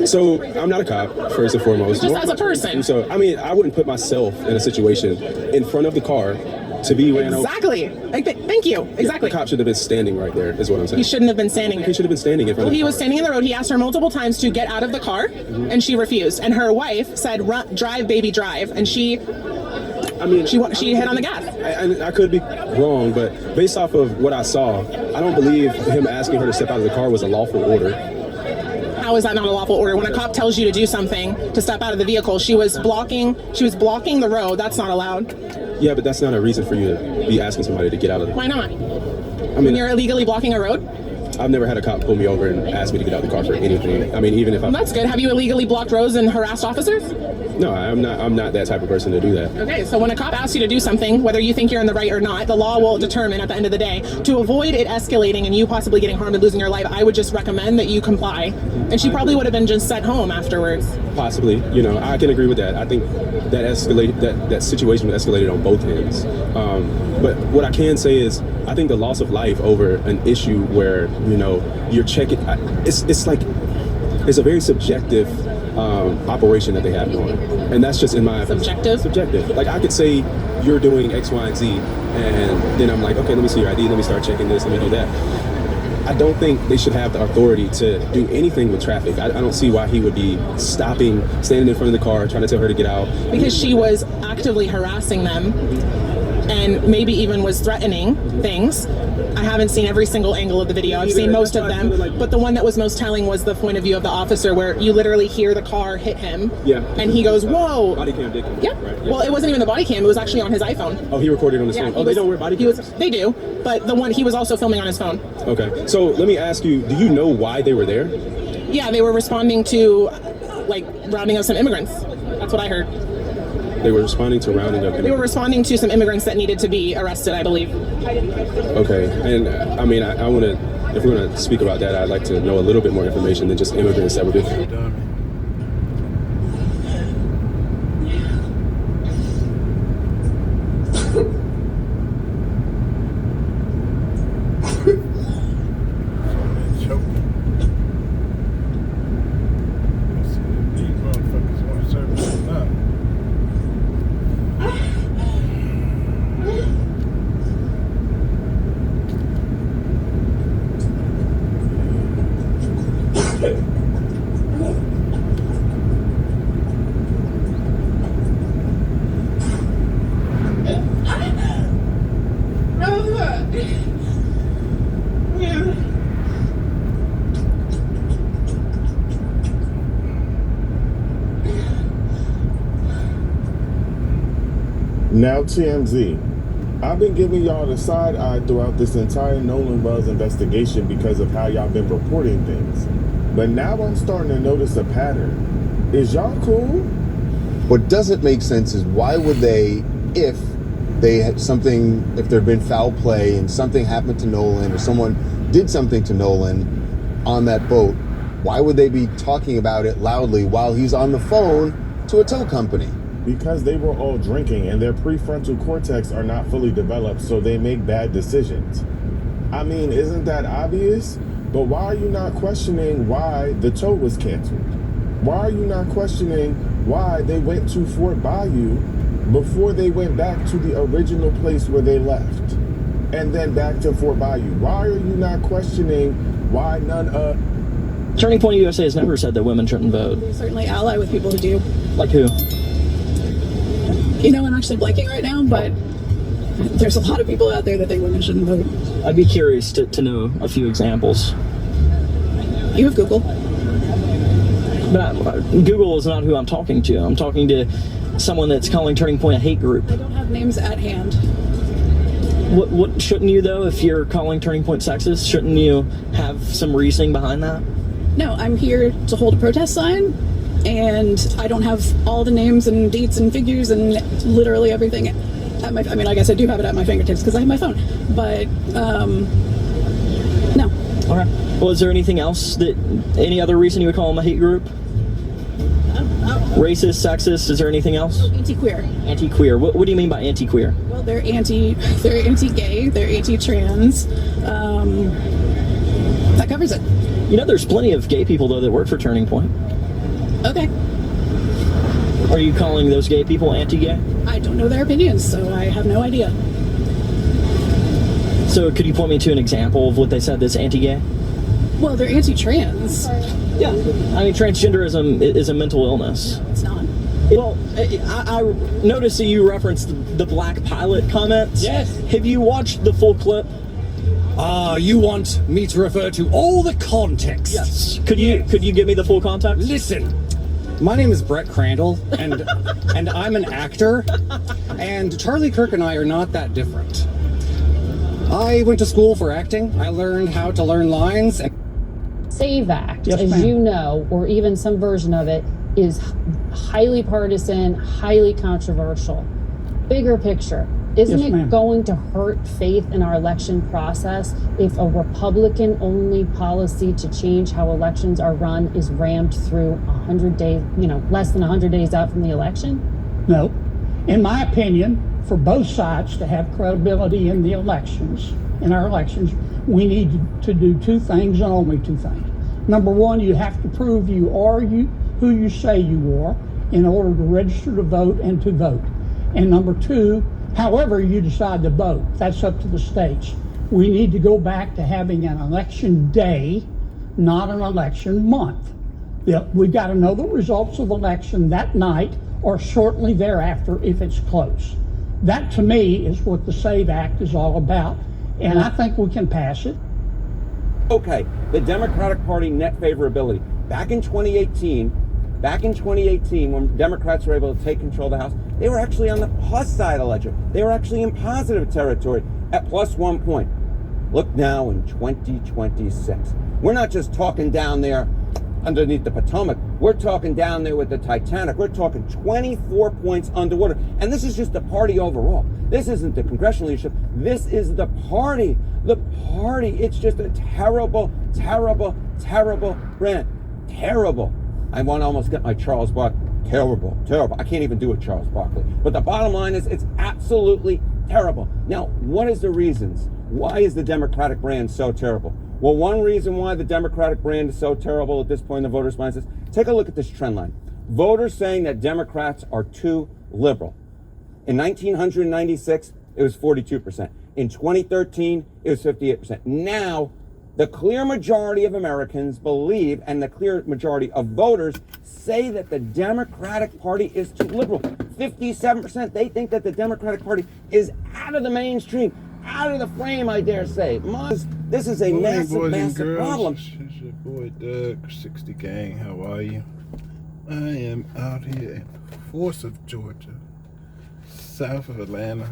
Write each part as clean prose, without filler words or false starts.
So I'm not a cop, first and foremost. Just as a person. So I mean, I wouldn't put myself in a situation in front of the car to be ran over. Exactly. Thank you. Exactly. The cop should have been standing right there, is what I'm saying. He shouldn't have been standing there. He should have been standing in front of the car. He was standing in the road. He asked her multiple times to get out of the car, and she refused. And her wife said, drive, baby, drive. And she hit on the gas. I could be wrong, but based off of what I saw, I don't believe him asking her to step out of the car was a lawful order. How is that not a lawful order? When a cop tells you to do something, to step out of the vehicle, she was blocking the road. That's not allowed. Yeah, but that's not a reason for you to be asking somebody to get out of the car. Why not? I mean, when you're illegally blocking a road? I've never had a cop pull me over and ask me to get out of the car for anything. I mean, even if Well, that's good. Have you illegally blocked roads and harassed officers? No, I'm not that type of person to do that. Okay, so when a cop asks you to do something, whether you think you're in the right or not, the law will determine at the end of the day. To avoid it escalating and you possibly getting harmed and losing your life, I would just recommend that you comply. And she probably would have been just sent home afterwards. Possibly. I can agree with that. I think that situation escalated on both ends. But what I can say is, I think the loss of life over an issue where, you're checking, it's a very subjective operation that they have going. And that's just in my opinion. Subjective. Like, I could say you're doing X, Y, and Z, and then I'm like, okay, let me see your ID, let me start checking this, let me do that. I don't think they should have the authority to do anything with traffic. I don't see why he would be stopping, standing in front of the car, trying to tell her to get out. Because she was actively harassing them and maybe even was threatening things. I haven't seen every single angle of the video. I've seen most of them, but the one that was most telling was the point of view of the officer, where you literally hear the car hit him. Yeah. And he goes, "Whoa!" Body cam did. Yep. Right. Well, it wasn't even the body cam; it was actually on his iPhone. Oh, he recorded on his phone. Oh, they don't wear body cams. They do, but the one he was also filming on his phone. Okay. So let me ask you: do you know why they were there? Yeah, they were responding to, rounding up some immigrants. That's what I heard. They were responding to rounding up immigrants. They were responding to some immigrants that needed to be arrested, I believe. Okay, and I mean, I want to, if we're going to speak about that, I'd like to know a little bit more information than just immigrants that were being. Now TMZ, I've been giving y'all the side eye throughout this entire Nolan Wells investigation because of how y'all been reporting things. But now I'm starting to notice a pattern. Is y'all cool? What doesn't make sense is why would they, if they had something, if there had been foul play and something happened to Nolan or someone did something to Nolan on that boat, why would they be talking about it loudly while he's on the phone to a tow company? Because they were all drinking and their prefrontal cortex are not fully developed, so they make bad decisions. I mean, isn't that obvious? But why are you not questioning why the tow was canceled? Why are you not questioning why they went to Fort Bayou before they went back to the original place where they left? And then back to Fort Bayou. Why are you not questioning why none of... Turning Point USA has never said that women shouldn't vote. We certainly ally with people who do. Like who? I'm actually blanking right now, but there's a lot of people out there that think women shouldn't vote. I'd be curious to know a few examples. You have Google. But Google is not who I'm talking to. I'm talking to someone that's calling Turning Point a hate group. I don't have names at hand. What shouldn't you, though, if you're calling Turning Point sexist? Shouldn't you have some reasoning behind that? No, I'm here to hold a protest sign, and I don't have all the names and dates and figures and literally everything at my... I mean, I guess I do have it at my fingertips because I have my phone, but no. All right. Well, is there anything else any other reason you would call them a hate group? Racist, sexist, is there anything else? Anti-queer. Anti-queer. What do you mean by anti-queer? Well, they're anti-gay, they're anti-trans. That covers it. There's plenty of gay people, though, that work for Turning Point. Okay. Are you calling those gay people anti-gay? I don't know their opinions, so I have no idea. So could you point me to an example of what they said that's anti-gay? Well, they're anti-trans. Yeah. I mean, transgenderism is a mental illness. It's not. Well, I noticed that you referenced the black pilot comments. Yes. Have you watched the full clip? You want me to refer to all the context? Yes. Could you give me the full context? Listen, my name is Brett Crandall, and I'm an actor, and Charlie Kirk and I are not that different. I went to school for acting. I learned how to learn lines. SAVE Act, Yes, as ma'am. you know, or even some version of it, is highly partisan, highly controversial. Bigger picture, isn't Yes, it ma'am. going to hurt faith in our election process if a Republican-only policy to change how elections are run is rammed through 100 days, less than 100 days out from the election? No. In my opinion, for both sides to have credibility in the elections, in our elections, we need to do two things and only two things. Number one, you have to prove you are who you say you are in order to register to vote and to vote. And number two, however you decide to vote, that's up to the states. We need to go back to having an election day, not an election month. We've got to know the results of the election that night or shortly thereafter if it's close. That to me is what the SAVE Act is all about, and I think we can pass it. Okay, the Democratic Party net favorability. Back in 2018, when Democrats were able to take control of the House, they were actually on the plus side of the ledger. They were actually in positive territory at +1 point. Look now in 2026. We're not just talking down there underneath the Potomac. We're talking down there with the Titanic. We're talking 24 points underwater. And this is just the party overall. This isn't the congressional leadership. This is the party. The party. It's just a terrible, terrible, terrible brand. Terrible. I want to almost get my Charles Barkley. Terrible, terrible. I can't even do a Charles Barkley. But the bottom line is it's absolutely terrible. Now, what is the reasons? Why is the Democratic brand so terrible? Well, one reason why the Democratic brand is so terrible at this point in the voters' minds is, take a look at this trend line. Voters saying that Democrats are too liberal. In 1996, it was 42%. In 2013, it was 58%. Now, the clear majority of Americans believe, and the clear majority of voters say that the Democratic Party is too liberal. 57%, they think that the Democratic Party is out of the mainstream, out of the frame, I dare say. This is a massive, massive problem. It's your boy Doug, 60 Gang. How are you? I am out here in Forsyth, Georgia, south of Atlanta,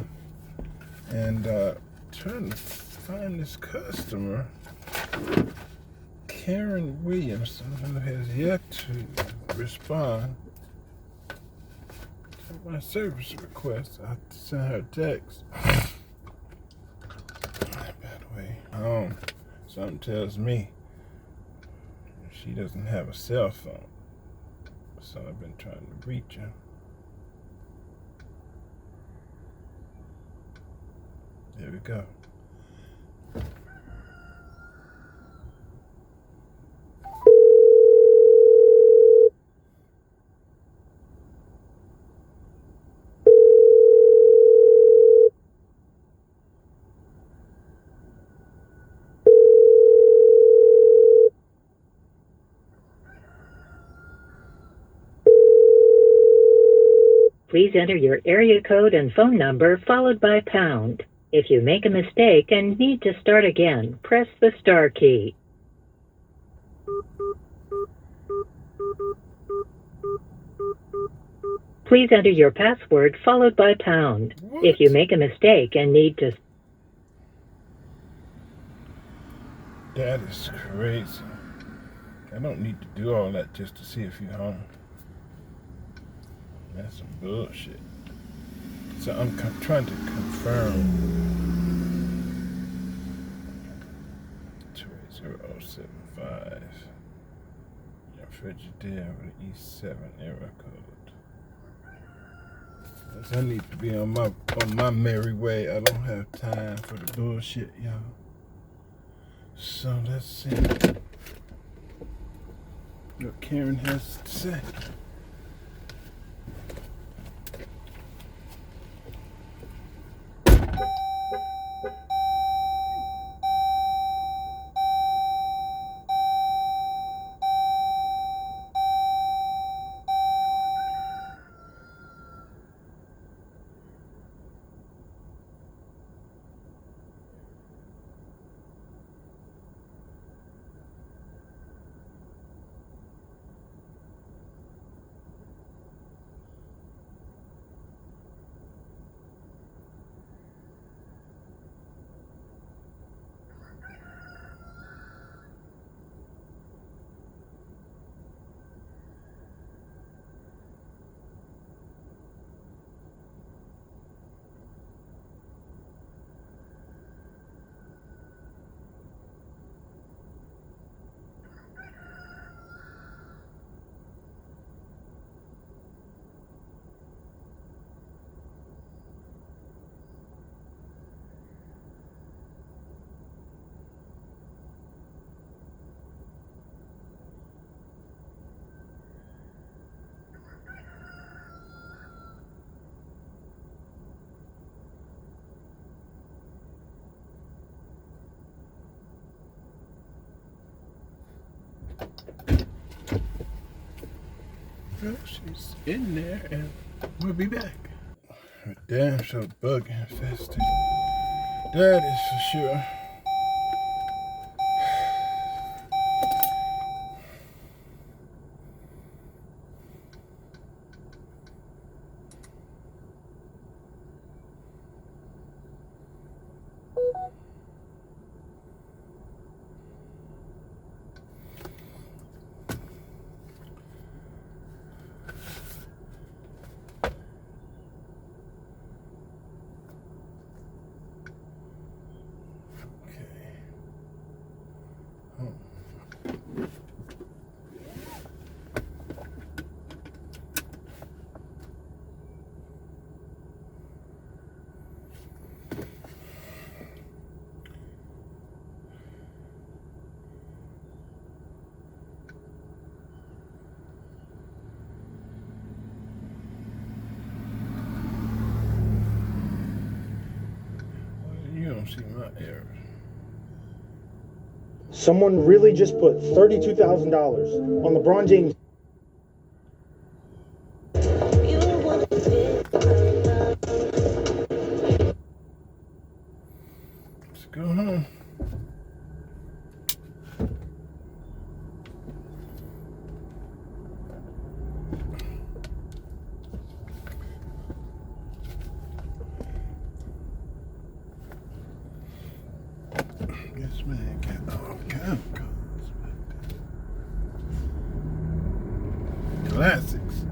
and trying to find this customer, Karen Williamson, who has yet to respond to my service request. I have to send her a text. By the way, something tells me she doesn't have a cell phone, so I've been trying to reach her. There we go. Please enter your area code and phone number followed by pound. If you make a mistake and need to start again, press the star key. Please enter your password followed by pound. If you make a mistake and need to... That is crazy. I don't need to do all that just to see if you're home. That's some bullshit. So I'm trying to confirm 28075. Your Frigidaire with an E7 error code. As I need to be on my merry way. I don't have time for the bullshit, y'all. So let's see. what Karen has to say. Well, she's in there and we'll be back. Her damn so bug infested. That is for sure. You don't see my error. Someone really just put $32,000 on LeBron James. Let's go home. This man got all kind of cars back there. Classics.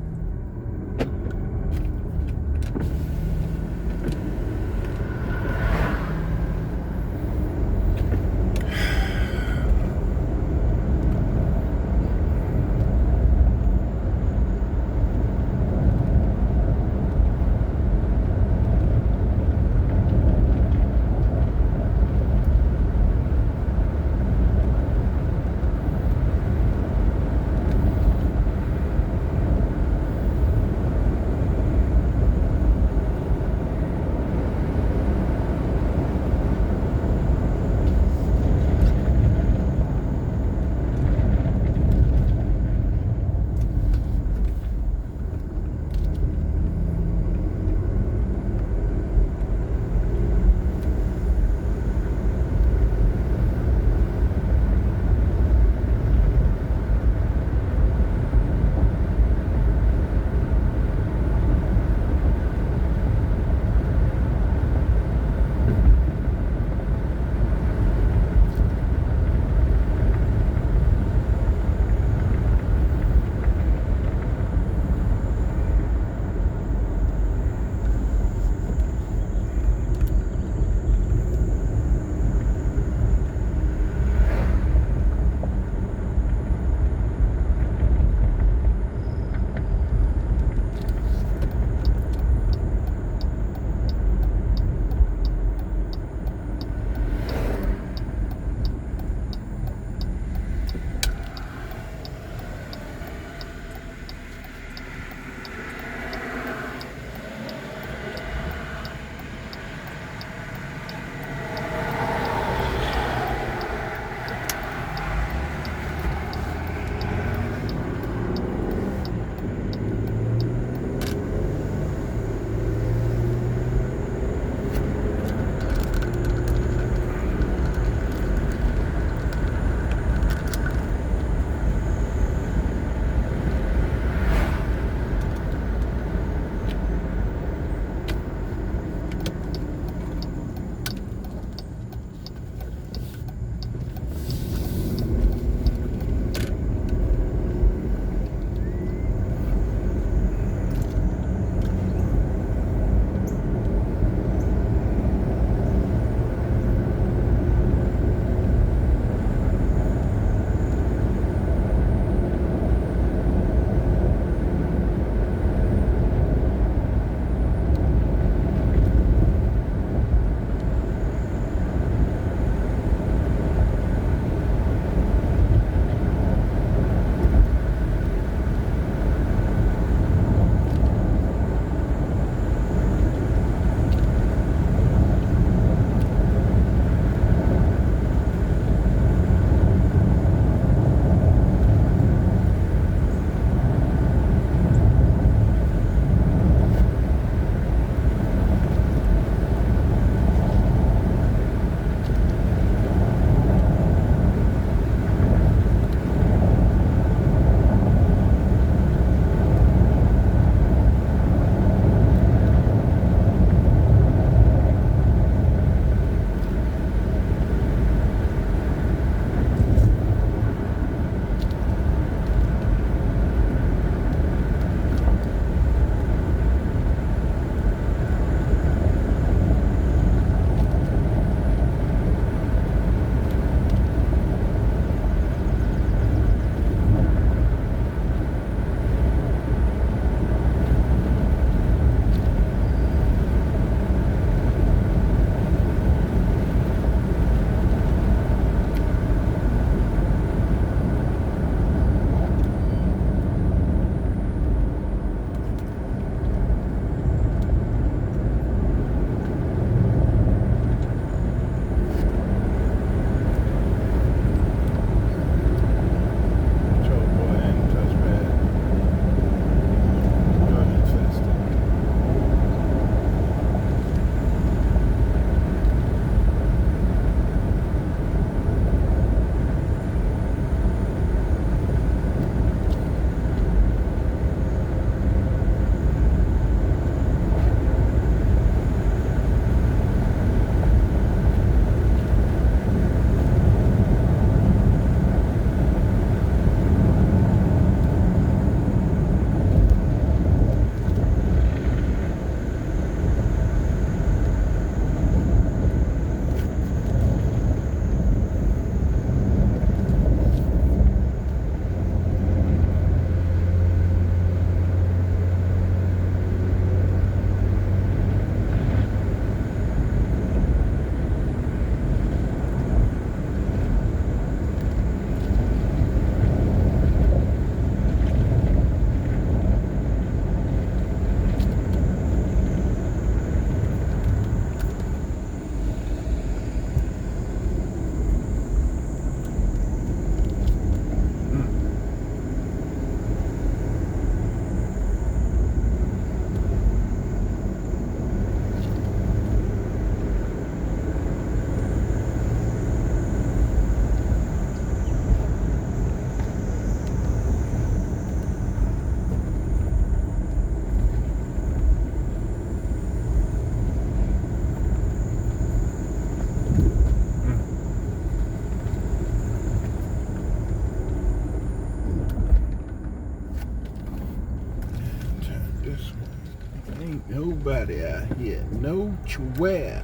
nobody out here. Nowhere.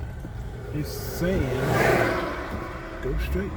It's saying go straight.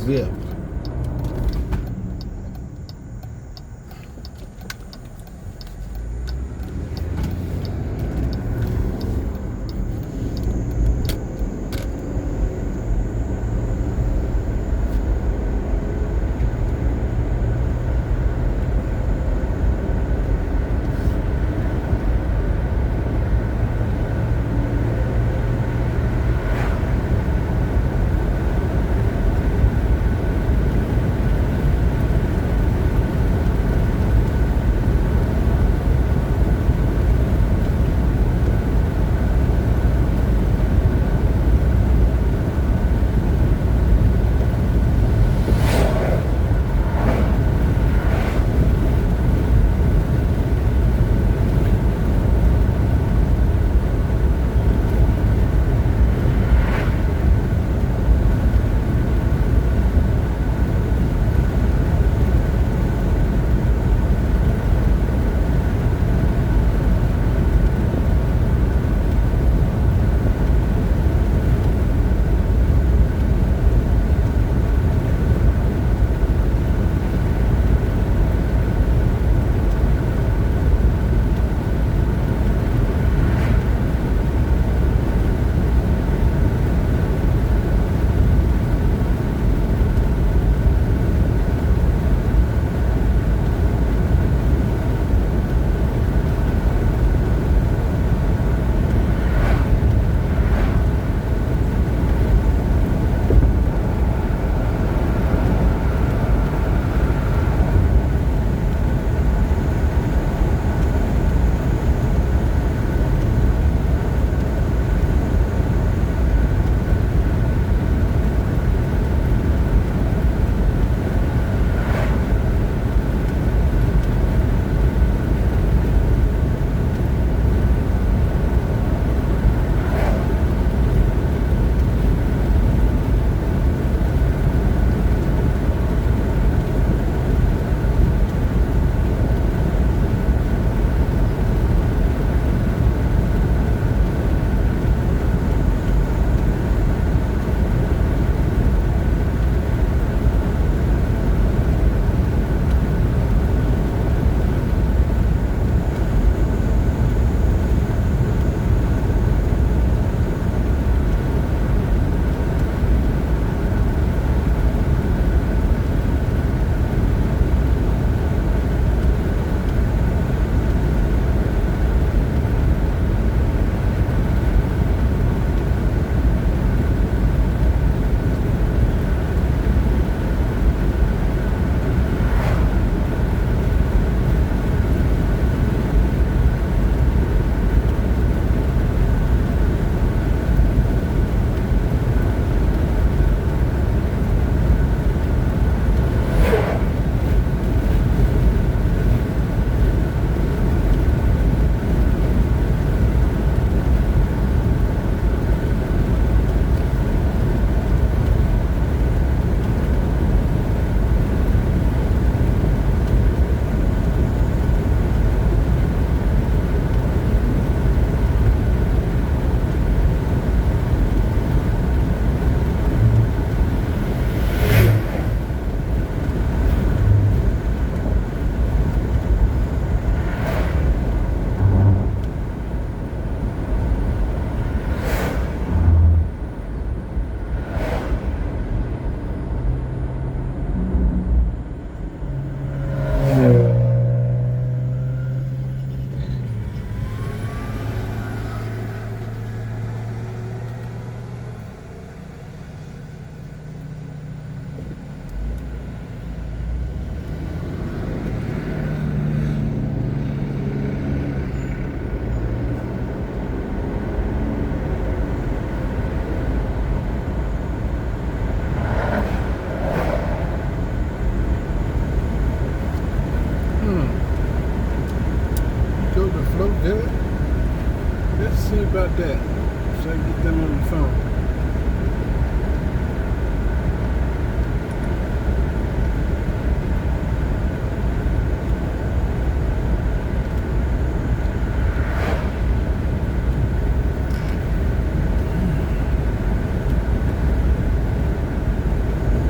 VIP. see about that. So I get them on the phone.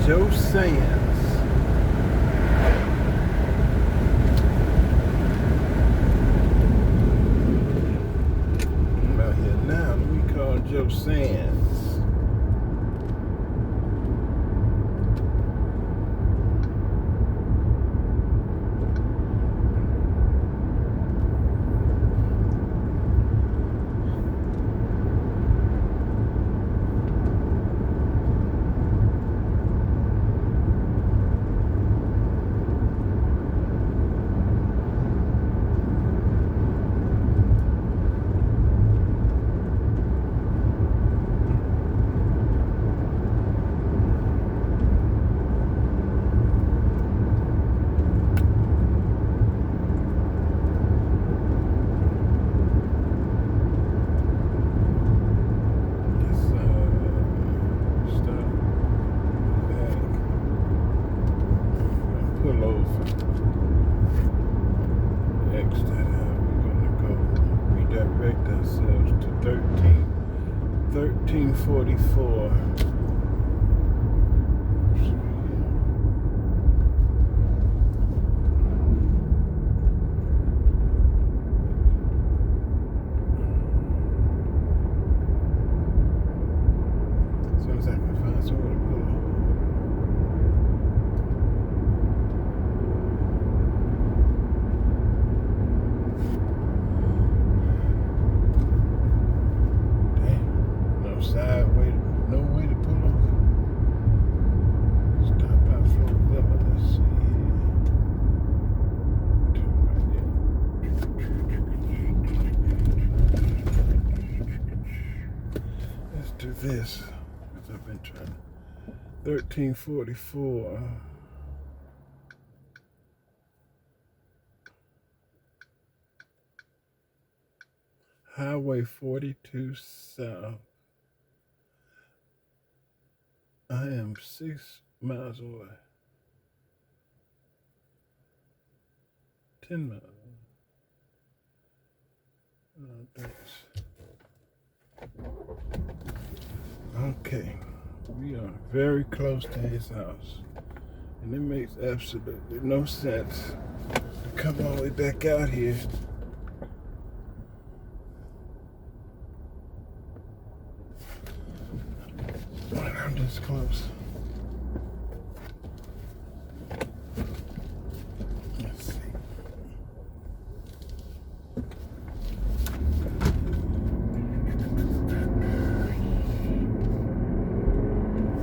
Joseph. Joe Sands. Redirect ourselves to 1344. As soon as I can find somewhere to pull over. No way to pull over. Stop by flow limit. Let's see. Let's do this. Because I've been trying. 1344. Highway 42 South. I am 6 miles away. 10 miles. Thanks. Okay. We are very close to his house. And it makes absolutely no sense to come all the way back out here. I'm this close. Let's see.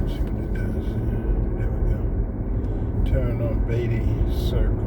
See what it does. There we go. Turn on Beatty Circle.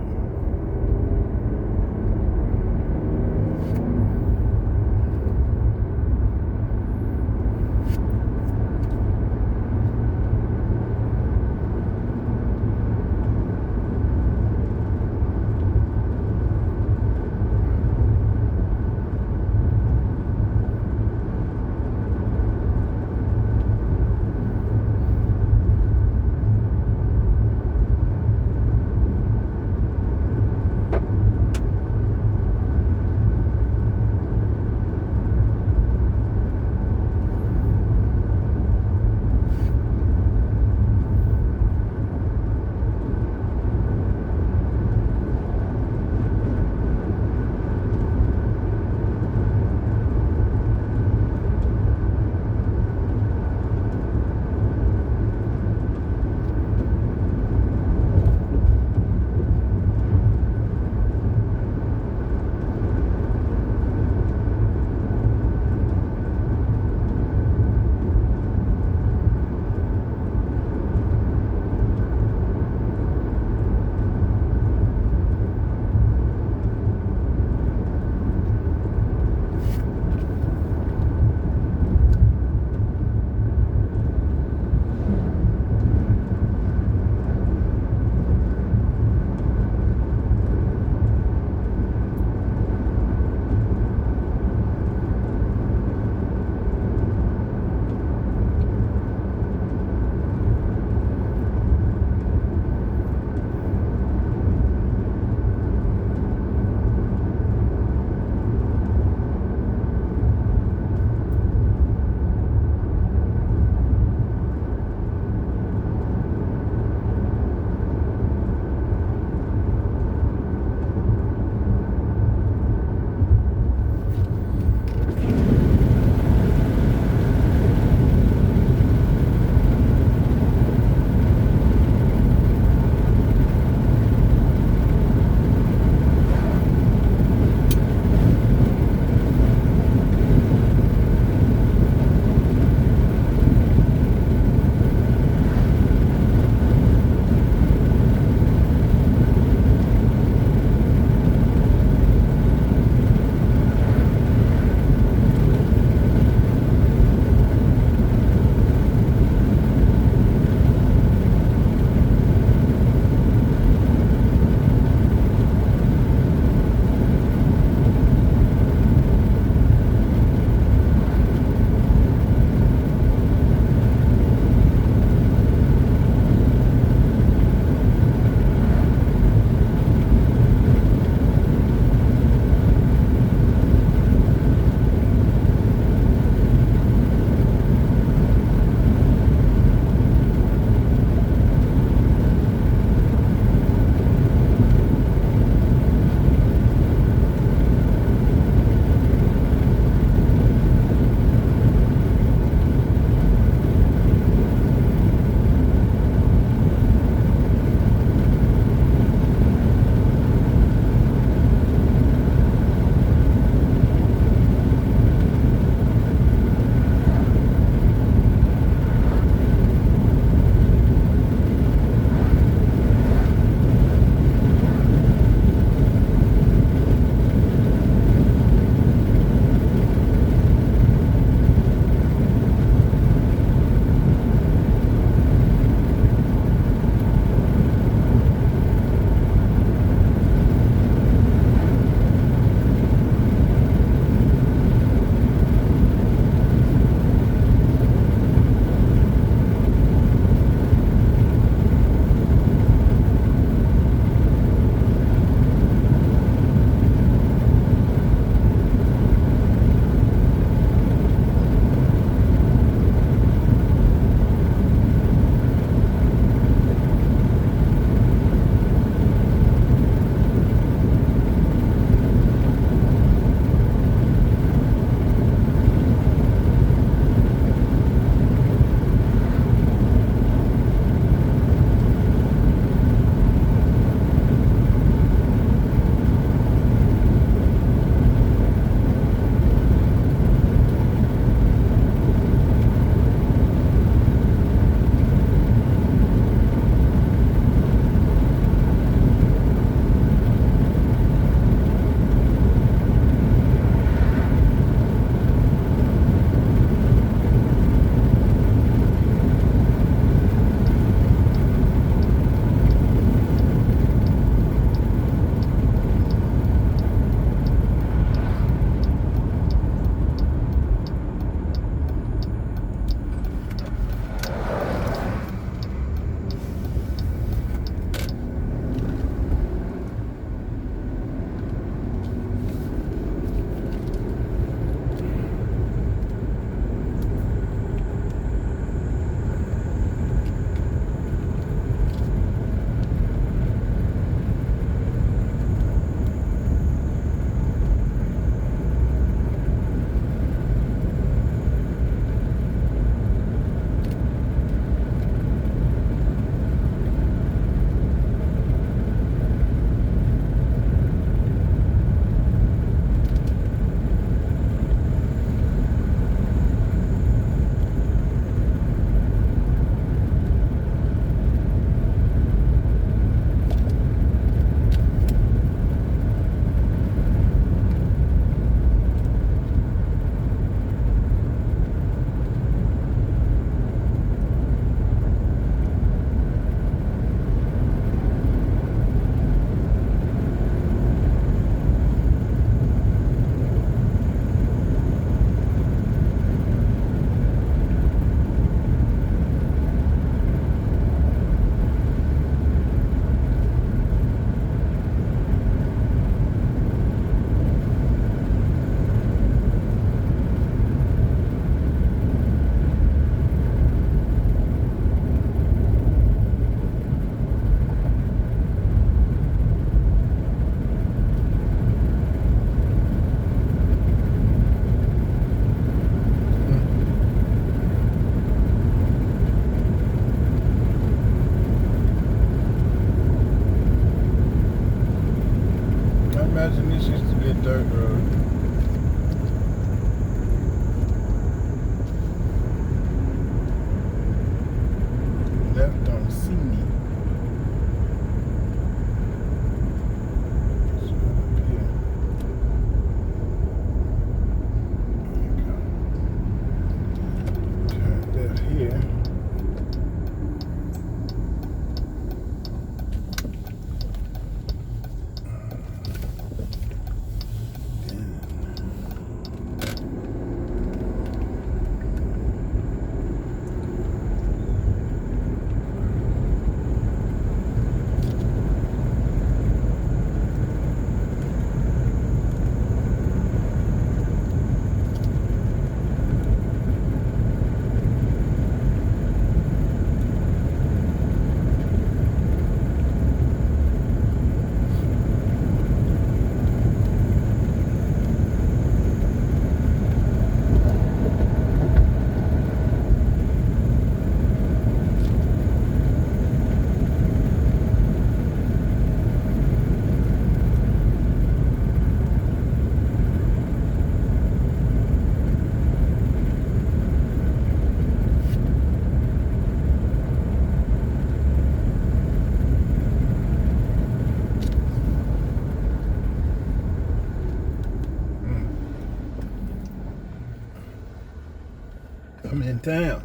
I'm in town.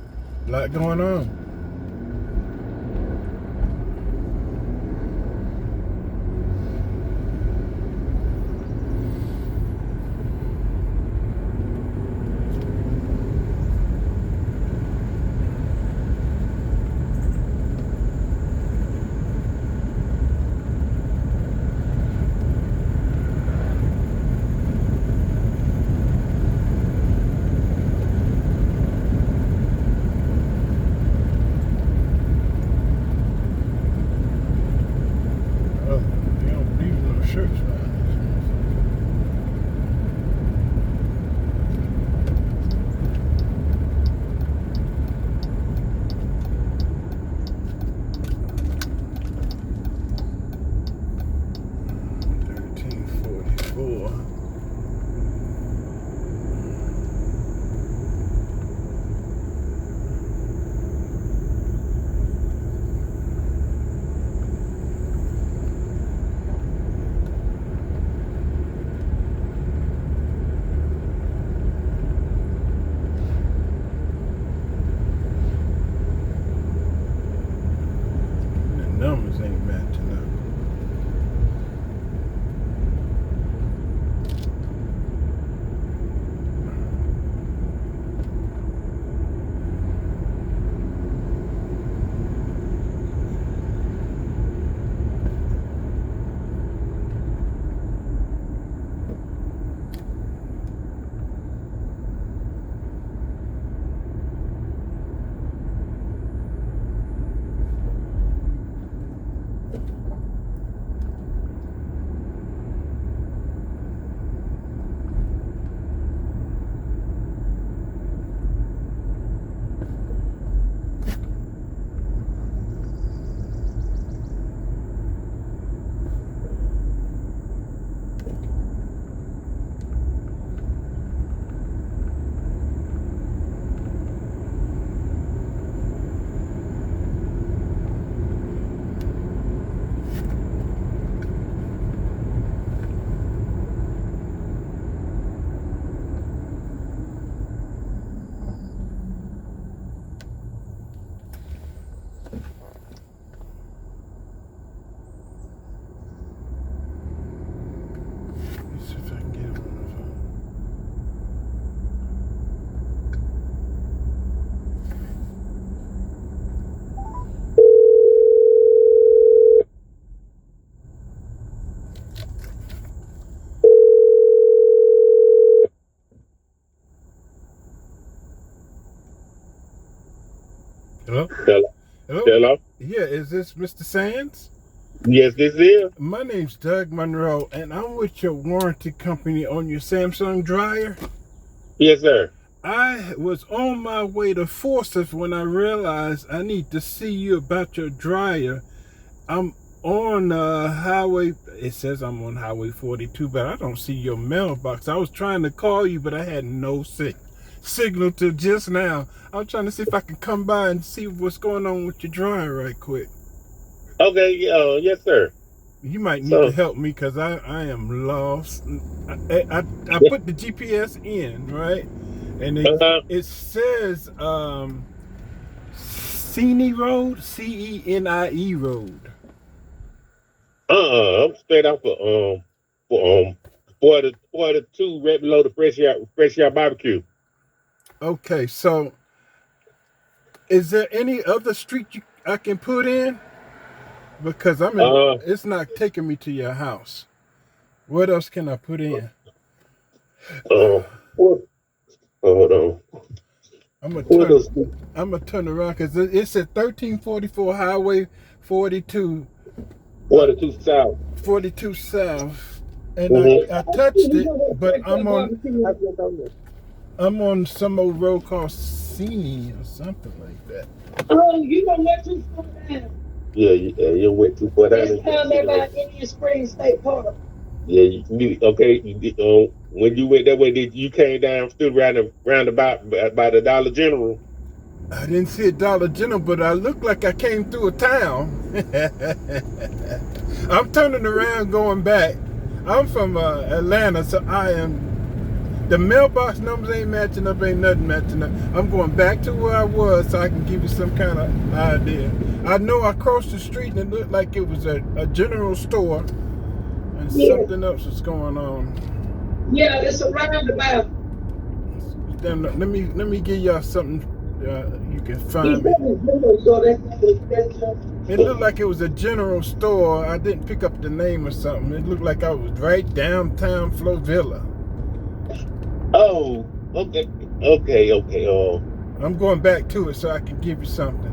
A lot going on. Numbers ain't matching up. Hello? Hello? Hello? Hello? Yeah, is this Mr. Sands? Yes, this is. My name's Doug Monroe, and I'm with your warranty company on your Samsung dryer. Yes, sir. I was on my way to Forsyth when I realized I need to see you about your dryer. I'm on highway, it says I'm on Highway 42, but I don't see your mailbox. I was trying to call you, but I had no signal till just now. I'm trying to see if I can come by and see what's going on with your dryer right quick. Okay, yes, sir. You might need to help me because I am lost. I put the GPS in, right? And it says Cenie Road, C-E-N-I-E Road. I'm straight off of 42 right below the Fresh Yard Barbecue. Okay, so is there any other street I can put in? Because I'm in, it's not taking me to your house. What else can I put in? Hold on. I'm gonna turn around because it said 1344 Highway 42. 42 South. 42 South. And I touched it, but I'm on some old road called Cenie or something like that. Oh, you don't went too far down. Yeah, you went too far down. It's down there by Indian Springs State Park. Yeah, when you went that way, you came down, stood round about by the Dollar General? I didn't see a Dollar General, but I looked like I came through a town. I'm turning around going back. I'm from Atlanta, so I am The mailbox numbers ain't matching up, ain't nothing matching up. I'm going back to where I was so I can give you some kind of idea. I know I crossed the street and it looked like it was a general store and something else was going on. Yeah, it's a roundabout. Then let me give y'all something you can find me. It looked like it was a general store. I didn't pick up the name or something. It looked like I was right downtown Florvilla. Oh, okay. Oh, I'm going back to it so I can give you something.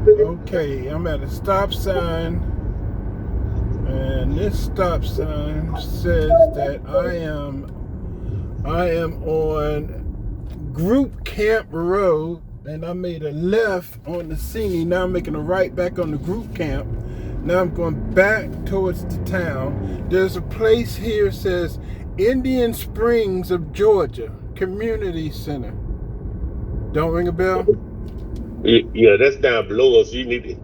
Okay, I'm at a stop sign, and this stop sign says that I am on Group Camp Road, and I made a left on the Sini. Now I'm making a right back on the Group Camp. Now I'm going back towards the town. There's a place here that says Indian Springs of Georgia Community Center. Don't ring a bell? yeah, that's down below us. You need to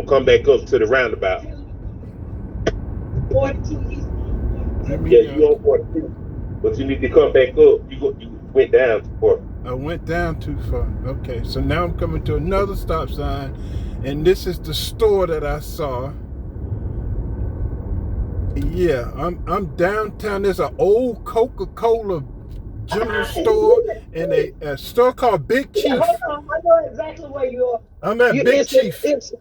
come back up to the roundabout. 42 East. Yeah, you on 42, but you need to come back up. You went down too far. I went down too far. Okay, so now I'm coming to another stop sign, and this is the store that I saw. Yeah, I'm downtown. There's an old Coca-Cola general store and a store called Big Chief. Yeah, hold on, I know exactly where you are. I'm at Big Chief. It's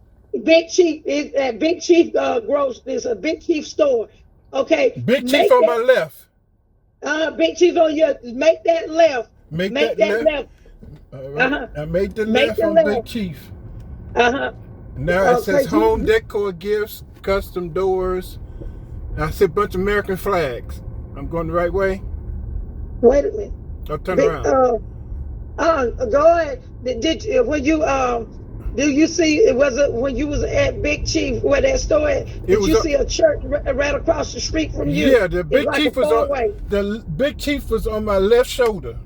Big Chief. It's at Big Chief Gross. There's a Big Chief store. Okay. Big Chief on my left. Big Chief on your. Make that left. Make that left. All right. I made the left on Big Chief. Now it says home decor gifts, custom doors. I see a bunch of American flags. I'm going the right way? Wait a minute. I'll turn around. Go ahead. Did you do you see? Was it when you was at Big Chief where that store at? Did you see a church right across the street from you? Yeah, the Big Chief was on. The Big Chief was on my left shoulder.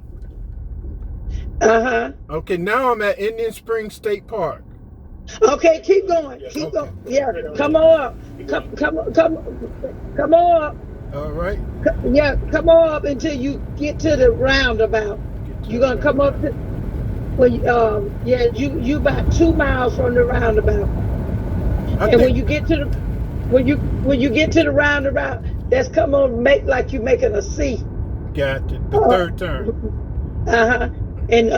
Okay, now I'm at Indian Springs State Park. Okay, keep going. Keep going. Yeah, come on up. Come on up. All right. Yeah, come on up until you get to the roundabout. You're gonna come up to. Well, you about 2 miles from the roundabout. And when you get to the when you get to the roundabout, that's come on make like you making a C. Gotcha. The third turn. And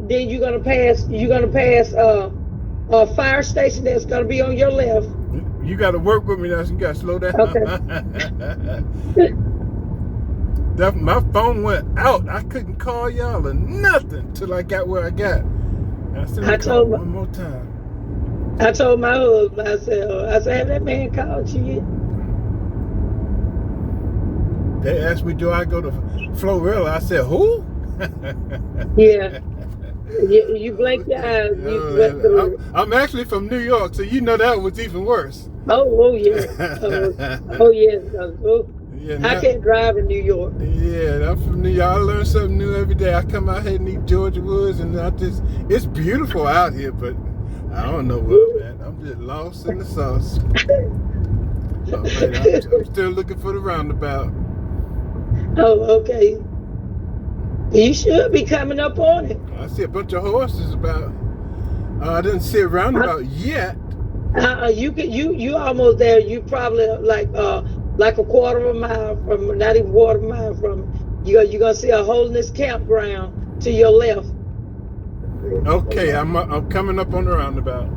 then you're gonna pass a fire station that's gonna be on your left. You got to work with me now. So you got to slow down. Okay. My phone went out. I couldn't call y'all or nothing till I got where I got. I told one more time. I told my husband. I said, "Have that man called you yet?" They asked me, "Do I go to Florilla?" I said, "Who?" Yeah. You blink your eyes. I'm actually from New York, so you know that was even worse. Oh yeah. Oh yeah. I can't drive in New York. Yeah, I'm from New York. I learn something new every day. I come out here in these Georgia woods, and it's beautiful out here, but I don't know where I'm at. I'm just lost in the sauce. I'm still looking for the roundabout. Oh, okay. You should be coming up on it. I see a bunch of horses about. I didn't see a roundabout yet. You almost there. You probably like a quarter of a mile from, not even quarter of a mile from. You're gonna see a holiness campground to your left. Okay, I'm coming up on the roundabout.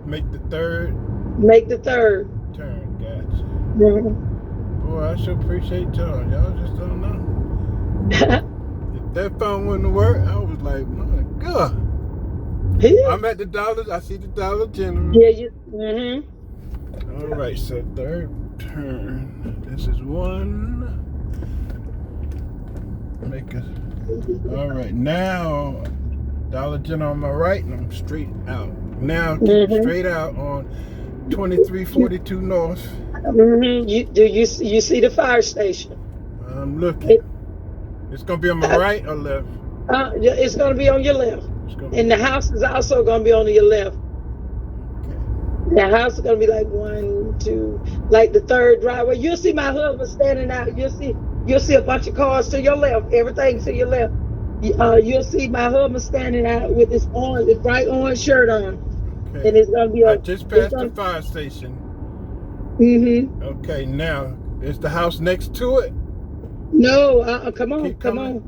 Make the third. Make the third turn. Gotcha. Boy, I sure appreciate y'all. Y'all just don't know. If that phone wouldn't work, I was like, my God. Yeah. I'm at the Dollar. I see the Dollar General. Yeah, All right, so third turn. This is one. All right, now Dollar General on my right, and I'm straight out. Now keep straight out on 2342 North. You see the fire station? I'm looking. It's gonna be on my right or left? It's gonna be on your left. And the house is also gonna be on your left. Okay. The house is gonna be like 1, 2, like the third driveway. You'll see my husband standing out. You'll see a bunch of cars to your left. Everything to your left. You'll see my husband standing out with his bright orange shirt on, Okay. and it's gonna be I just passed the fire station. Mm-hmm. Okay, now is the house next to it? No, come on, come on.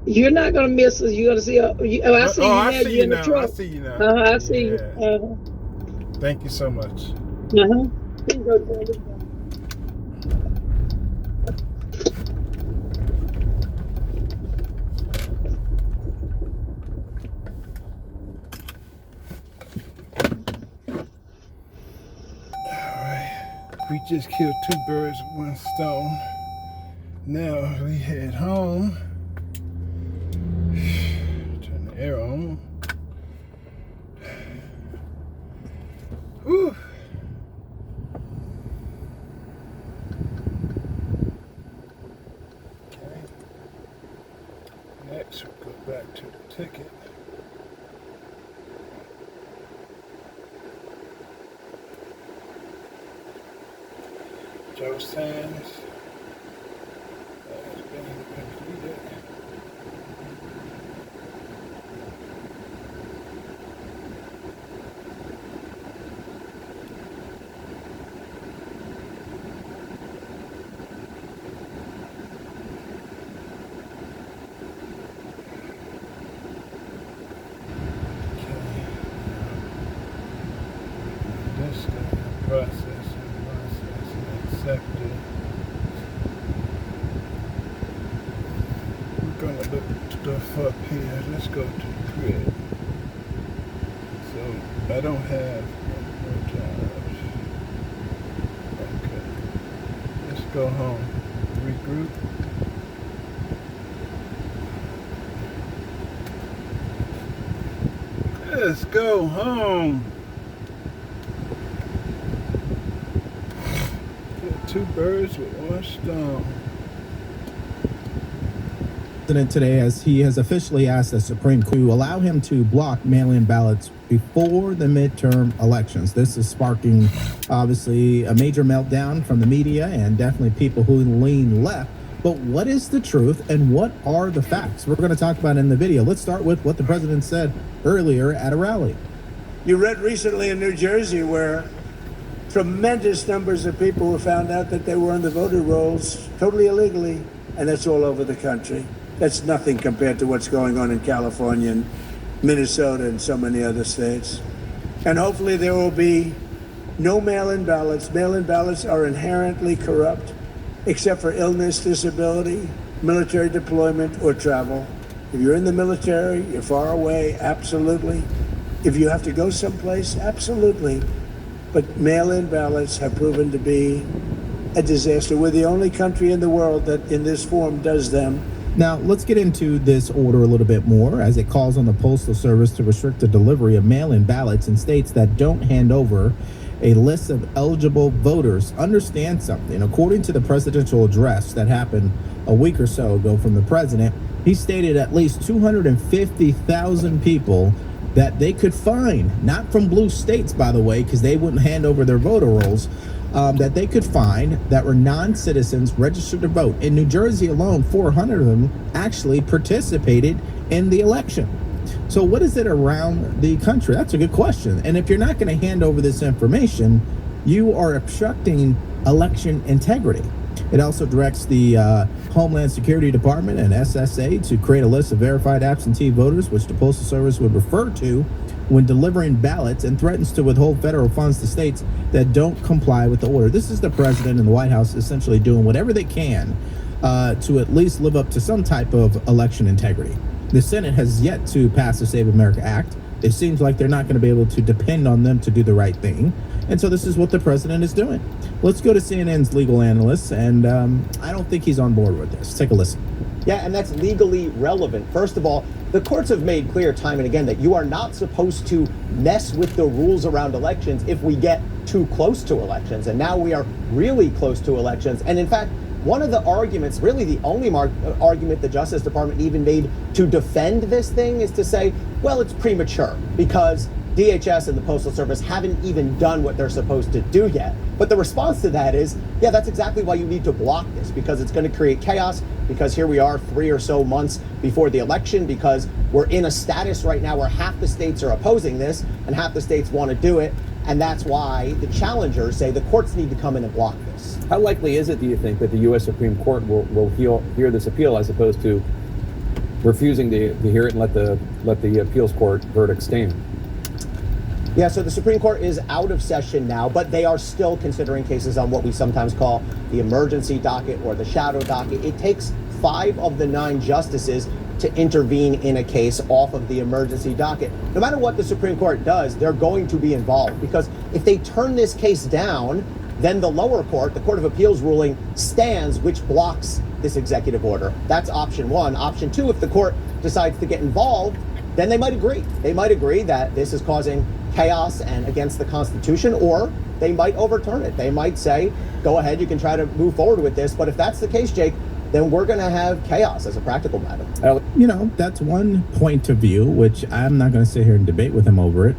You're not gonna miss us. You're gonna see. I see you now. I see You're in the now. truck. I see you now. I see you. Thank you so much. Please go to bed. We just killed 2 birds with 1 stone. Now we head home. Turn the air on. Whew. Okay. Next, we'll go back to the ticket. Joe Sands. That has been completed. This processing, accepted. We're gonna look stuff up here. Let's go to the grid. So I don't have no jobs. Okay. Let's go home. Regroup. Let's go home. 2 birds with 1 stone. Today, as he has officially asked the Supreme Court to allow him to block mail-in ballots before the midterm elections. This is sparking, obviously, a major meltdown from the media and definitely people who lean left. But what is the truth and what are the facts? We're going to talk about it in the video. Let's start with what the president said earlier at a rally. You read recently in New Jersey where tremendous numbers of people who found out that they were on the voter rolls totally illegally, and that's all over the country. That's nothing compared to what's going on in California and Minnesota and so many other states. And hopefully there will be no mail-in ballots. Mail-in ballots are inherently corrupt, except for illness, disability, military deployment, or travel. If you're in the military, you're far away, absolutely. If you have to go someplace, absolutely. But mail-in ballots have proven to be a disaster. We're the only country in the world that in this form does them. Now, let's get into this order a little bit more as it calls on the Postal Service to restrict the delivery of mail-in ballots in states that don't hand over a list of eligible voters. Understand something. According to the presidential address that happened a week or so ago from the president, he stated at least 250,000 people that they could find, not from blue states, by the way, because they wouldn't hand over their voter rolls, that they could find that were non-citizens registered to vote. In New Jersey alone, 400 of them actually participated in the election. So what is it around the country? That's a good question. And if you're not going to hand over this information, you are obstructing election integrity. It also directs the Homeland Security Department and SSA to create a list of verified absentee voters, which the Postal Service would refer to when delivering ballots, and threatens to withhold federal funds to states that don't comply with the order. This is the president and the White House essentially doing whatever they can to at least live up to some type of election integrity. The Senate has yet to pass the Save America Act. It seems like they're not going to be able to depend on them to do the right thing. And so this is what the president is doing. Let's go to CNN's legal analyst, and I don't think he's on board with this. Take a listen. Yeah, and that's legally relevant. First of all, the courts have made clear time and again that you are not supposed to mess with the rules around elections if we get too close to elections. And now we are really close to elections. And in fact, one of the arguments, really the only argument the Justice Department even made to defend this thing is to say, well, it's premature because DHS and the Postal Service haven't even done what they're supposed to do yet. But the response to that is, yeah, that's exactly why you need to block this, because it's going to create chaos, because here we are 3 or so months before the election, because we're in a status right now where half the states are opposing this and half the states want to do it. And that's why the challengers say the courts need to come in and block this. How likely is it, do you think, that the U.S. Supreme Court will hear this appeal as opposed to refusing to hear it and let the appeals court verdict stand? Yeah, so the Supreme Court is out of session now, but they are still considering cases on what we sometimes call the emergency docket or the shadow docket. It takes 5 of the 9 justices to intervene in a case off of the emergency docket. No matter what the Supreme Court does, they're going to be involved, because if they turn this case down, then the lower court, the Court of Appeals ruling, stands, which blocks this executive order. That's option 1. Option 2, if the court decides to get involved, then they might agree. They might agree that this is causing chaos and against the Constitution, or they might overturn it. They might say, go ahead, you can try to move forward with this. But if that's the case, Jake, then we're going to have chaos as a practical matter. You know, that's one point of view, which I'm not going to sit here and debate with him over it.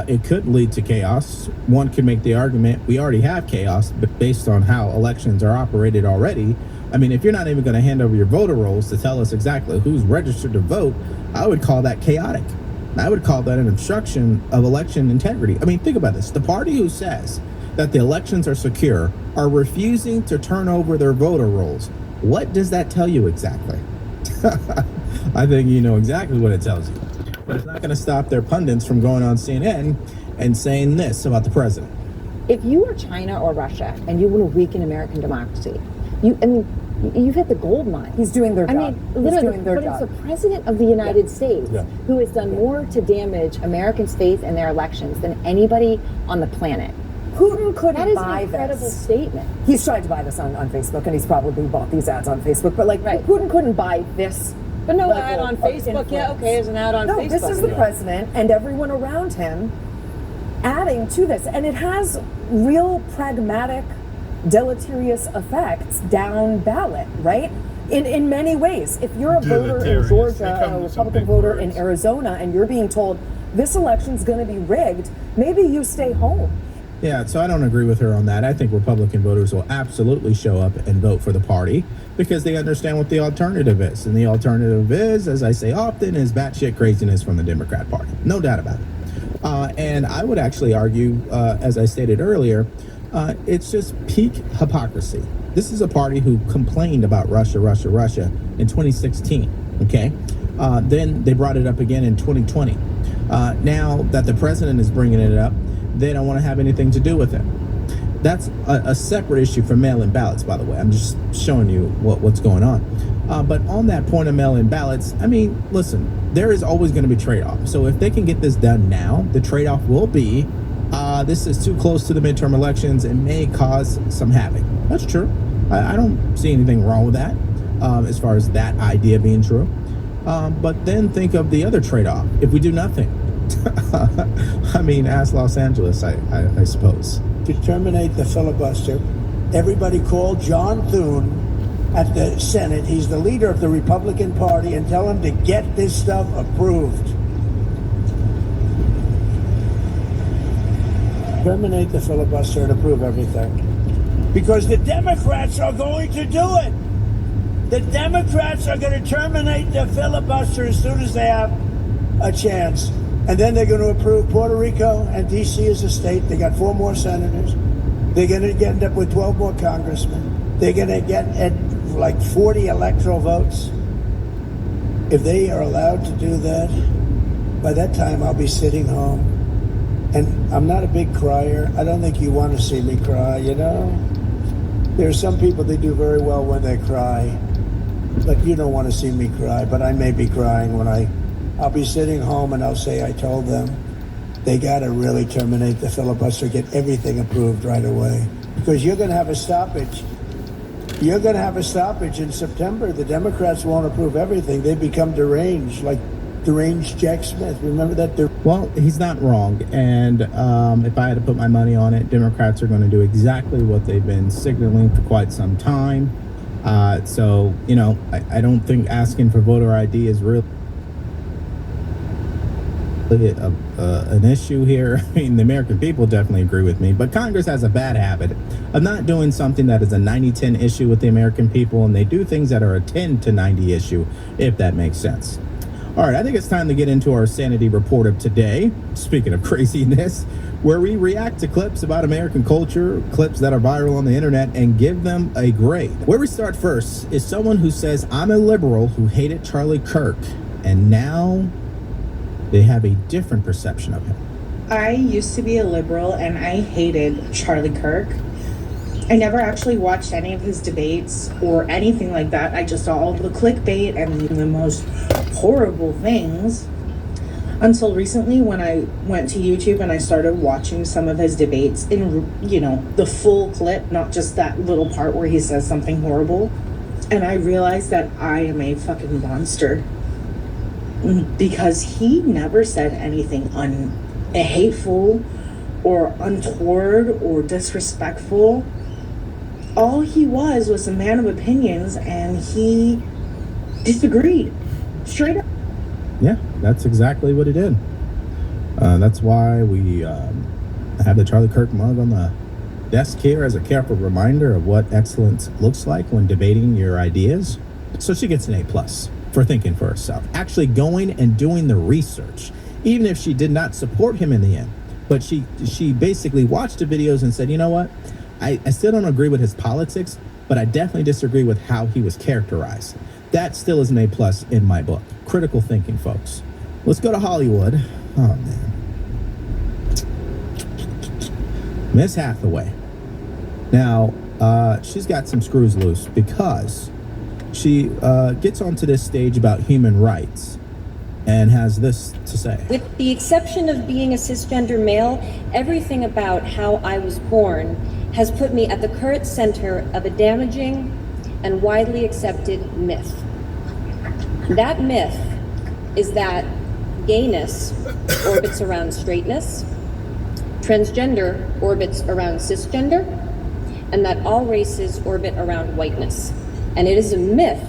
It could lead to chaos. One could make the argument we already have chaos, but based on how elections are operated already. I mean, if you're not even going to hand over your voter rolls to tell us exactly who's registered to vote, I would call that chaotic. I would call that an obstruction of election integrity. I mean, think about this. The party who says that the elections are secure are refusing to turn over their voter rolls. What does that tell you exactly? I think you know exactly what it tells you. But it's not going to stop their pundits from going on CNN and saying this about the president. If you are China or Russia and you want to weaken American democracy, you've hit the gold mine. He's doing their job. I mean, literally, their but job. it's the president of the United States who has done more to damage Americans' faith in their elections than anybody on the planet. Putin couldn't That is buy an incredible this. statement. He's tried to buy this on Facebook, and he's probably bought these ads on Facebook. But Putin couldn't buy this. But no level ad on of Facebook. Yeah, influence. okay, there's an ad on no, Facebook. this is the president and everyone around him adding to this, and it has real pragmatic, deleterious effects down ballot, right? In many ways. If you're a voter in Georgia, a Republican voter in Arizona, and you're being told this election's going to be rigged, maybe you stay home. Yeah, so I don't agree with her on that. I think Republican voters will absolutely show up and vote for the party because they understand what the alternative is. And the alternative is, as I say often, is batshit craziness from the Democrat Party. No doubt about it. And I would actually argue, as I stated earlier, it's just peak hypocrisy. This is a party who complained about Russia in 2016, okay? Then they brought it up again in 2020. Now that the president is bringing it up, they don't want to have anything to do with it. That's a separate issue from mail-in ballots, by the way. I'm just showing you what's going on. But on that point of mail-in ballots, I mean, listen, there is always going to be trade-off. So if they can get this done now, the trade-off will be this is too close to the midterm elections and may cause some havoc. That's true. I don't see anything wrong with that as far as that idea being true. But then think of the other trade-off. If we do nothing, I mean, ask Los Angeles, I suppose. To terminate the filibuster, everybody called John Thune at the Senate. He's the leader of the Republican Party, and tell him to get this stuff approved. Terminate the filibuster and approve everything. Because the Democrats are going to do it. The Democrats are going to terminate the filibuster as soon as they have a chance. And then they're going to approve Puerto Rico and D.C. as a state. They got 4 more senators. They're going to end up with 12 more congressmen. They're going to get like 40 electoral votes. If they are allowed to do that, by that time I'll be sitting home. And I'm not a big crier. I don't think you want to see me cry, you know? There are some people that do very well when they cry. But you don't want to see me cry. But I may be crying when I'll be sitting home and I'll say I told them they got to really terminate the filibuster, get everything approved right away. Because you're going to have a stoppage. You're going to have a stoppage in September. The Democrats won't approve everything. They become deranged, like deranged Jack Smith. Remember that? Well, he's not wrong. And if I had to put my money on it, Democrats are going to do exactly what they've been signaling for quite some time. So, you know, I don't think asking for voter ID is real. an issue here. I mean, the American people definitely agree with me, but Congress has a bad habit of not doing something that is a 90-10 issue with the American people, and they do things that are a 10-90 issue, if that makes sense. All right, I think it's time to get into our sanity report of today. Speaking of craziness, where we react to clips about American culture, clips that are viral on the internet, and give them a grade. Where we start first is someone who says, I'm a liberal who hated Charlie Kirk, and now they have a different perception of him. I used to be a liberal and I hated Charlie Kirk. I never actually watched any of his debates or anything like that. I just saw all the clickbait and the most horrible things until recently when I went to YouTube and I started watching some of his debates in, you know, the full clip, not just that little part where he says something horrible. And I realized that I am a fucking monster because he never said anything hateful or untoward or disrespectful. All he was a man of opinions, and he disagreed straight up. Yeah, that's exactly what he did. That's why we have the Charlie Kirk mug on the desk here as a careful reminder of what excellence looks like when debating your ideas. So she gets an A+ for thinking for herself, actually going and doing the research, even if she did not support him in the end. But she basically watched the videos and said, you know what? I still don't agree with his politics, but I definitely disagree with how he was characterized. That still is an A+ in my book. Critical thinking, folks. Let's go to Hollywood. Oh, man. Miss Hathaway. Now, she's got some screws loose because she gets onto this stage about human rights and has this to say. With the exception of being a cisgender male, everything about how I was born has put me at the current center of a damaging and widely accepted myth. That myth is that gayness orbits around straightness, transgender orbits around cisgender, and that all races orbit around whiteness. And it is a myth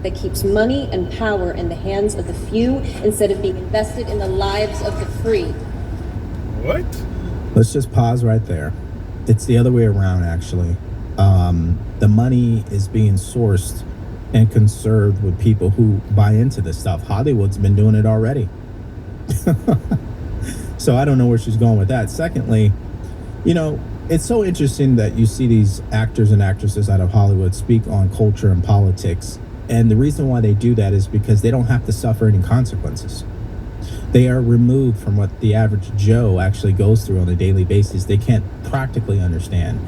that keeps money and power in the hands of the few instead of being invested in the lives of the free. What? Let's just pause right there. It's the other way around, actually. The money is being sourced and conserved with people who buy into this stuff. Hollywood's been doing it already. So I don't know where she's going with that. Secondly, you know, it's so interesting that you see these actors and actresses out of Hollywood speak on culture and politics. And the reason why they do that is because they don't have to suffer any consequences. They are removed from what the average Joe actually goes through on a daily basis. They can't practically understand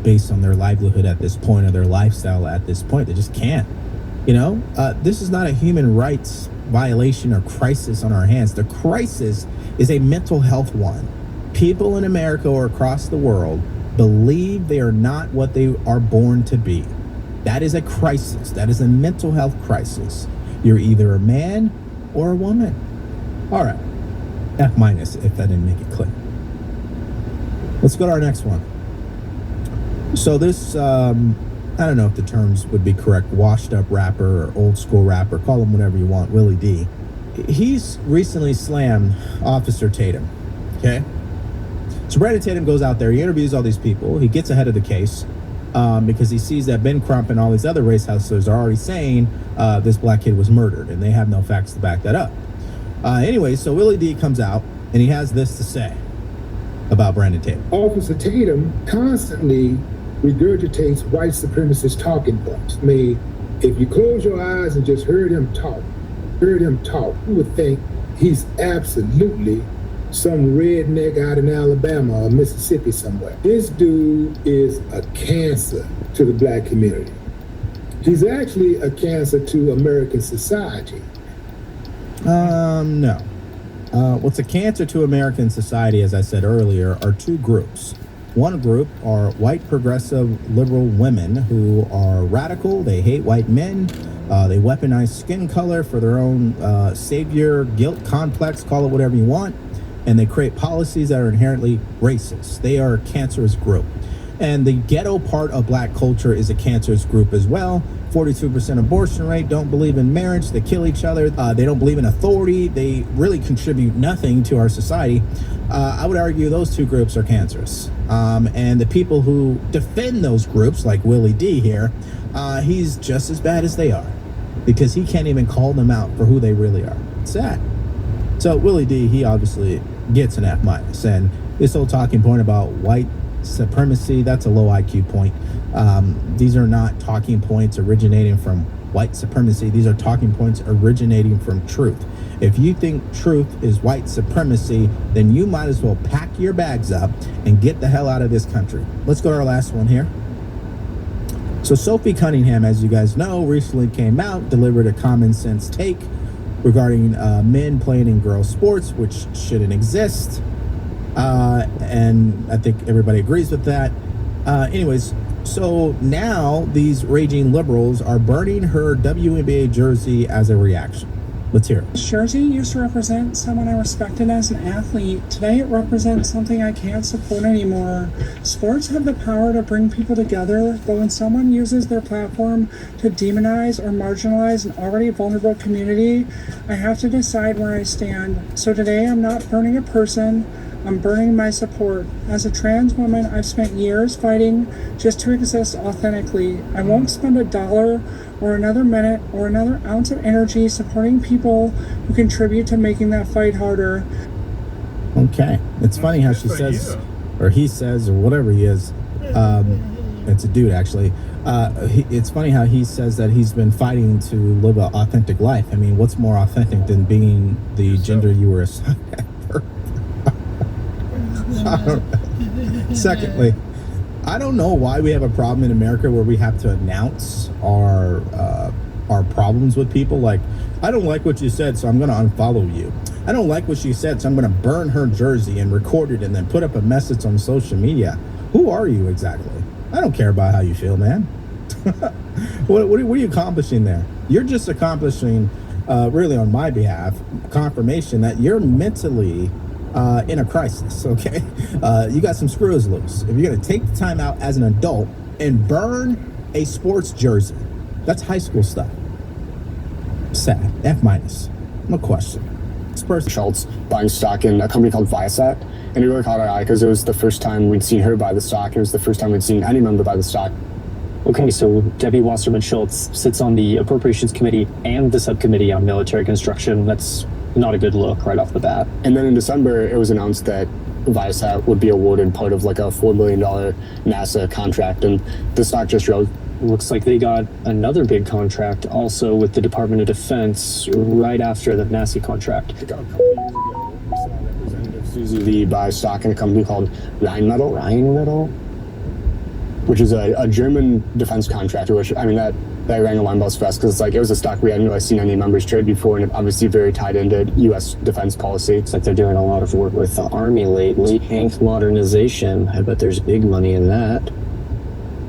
based on their livelihood at this point or their lifestyle at this point. They just can't. You know, this is not a human rights violation or crisis on our hands. The crisis is a mental health one. People in America or across the world believe they are not what they are born to be. That is a crisis. That is a mental health crisis. You're either a man or a woman. All right. F- if that didn't make it clear. Let's go to our next one. So this, I don't know if the terms would be correct, washed up rapper or old school rapper, call him whatever you want, Willie D. He's recently slammed Officer Tatum, okay? So Brandon Tatum goes out there, he interviews all these people, he gets ahead of the case because he sees that Ben Crump and all these other race hustlers are already saying this black kid was murdered, and they have no facts to back that up. Anyway, so Willie D comes out, and he has this to say about Brandon Tatum. Officer Tatum constantly regurgitates white supremacist talking points. I mean, if you close your eyes and just heard him talk, you would think he's absolutely some redneck out in Alabama or Mississippi somewhere. This dude is a cancer to the black community. He's actually a cancer to American society. No. What's a cancer to American society, as I said earlier, are two groups. One group are white progressive liberal women who are radical. They hate white men. They weaponize skin color for their own savior guilt complex, call it whatever you want. And they create policies that are inherently racist. They are a cancerous group. And the ghetto part of black culture is a cancerous group as well. 42% abortion rate, don't believe in marriage, they kill each other, they don't believe in authority, they really contribute nothing to our society. I would argue those two groups are cancerous. And the people who defend those groups, like Willie D here, he's just as bad as they are, because he can't even call them out for who they really are. It's sad. So Willie D, he obviously gets an F-. And this whole talking point about white supremacy, that's a low IQ point. These are not talking points originating from white supremacy. These are talking points originating from truth. If you think truth is white supremacy, then you might as well pack your bags up and get the hell out of this country. Let's go to our last one here. So Sophie Cunningham, as you guys know, recently came out, delivered a common sense take regarding men playing in girls' sports, which shouldn't exist. And I think everybody agrees with that. Anyways, so now these raging liberals are burning her WNBA jersey as a reaction. Let's hear it. This jersey used to represent someone I respected as an athlete. Today it represents something I can't support anymore. Sports have the power to bring people together, but when someone uses their platform to demonize or marginalize an already vulnerable community, I have to decide where I stand. So today I'm not burning a person, I'm burning my support. As a trans woman, I've spent years fighting just to exist authentically. I won't spend $1 or another minute or another ounce of energy supporting people who contribute to making that fight harder. Okay. It's funny how she says, or he says, or whatever he is. It's a dude, actually. It's funny how he says that he's been fighting to live an authentic life. I mean, what's more authentic than being the gender you were assigned at birth? Secondly, I don't know why we have a problem in America where we have to announce our problems with people. Like, I don't like what you said, so I'm going to unfollow you. I don't like what she said, so I'm going to burn her jersey and record it and then put up a message on social media. Who are you exactly? I don't care about how you feel, man. What are you accomplishing there? You're just accomplishing, really on my behalf, confirmation that you're mentally in a crisis, okay? You got some screws loose. If you're going to take the time out as an adult and burn a sports jersey, that's high school stuff. Sad. F-. No question. Schultz buying stock in a company called Viasat, and it really caught our eye because it was the first time we'd seen her buy the stock. It was the first time we'd seen any member buy the stock. Okay, so Debbie Wasserman Schultz sits on the Appropriations Committee and the Subcommittee on Military Construction. That's not a good look right off the bat. And then in December, it was announced that Viasat would be awarded part of like a $4 million NASA contract, and the stock just rose. Looks like they got another big contract also with the Department of Defense right after the NASA contract. A couple years ago, we saw Representative Susie Lee buy stock in a company called Rheinmetall, which is a German defense contractor, which, I mean, that rang alarm bells for us because it's like it was a stock we hadn't really seen any members trade before, and obviously very tied into U.S. defense policy. It's like they're doing a lot of work with the Army lately. Tank modernization, I bet there's big money in that.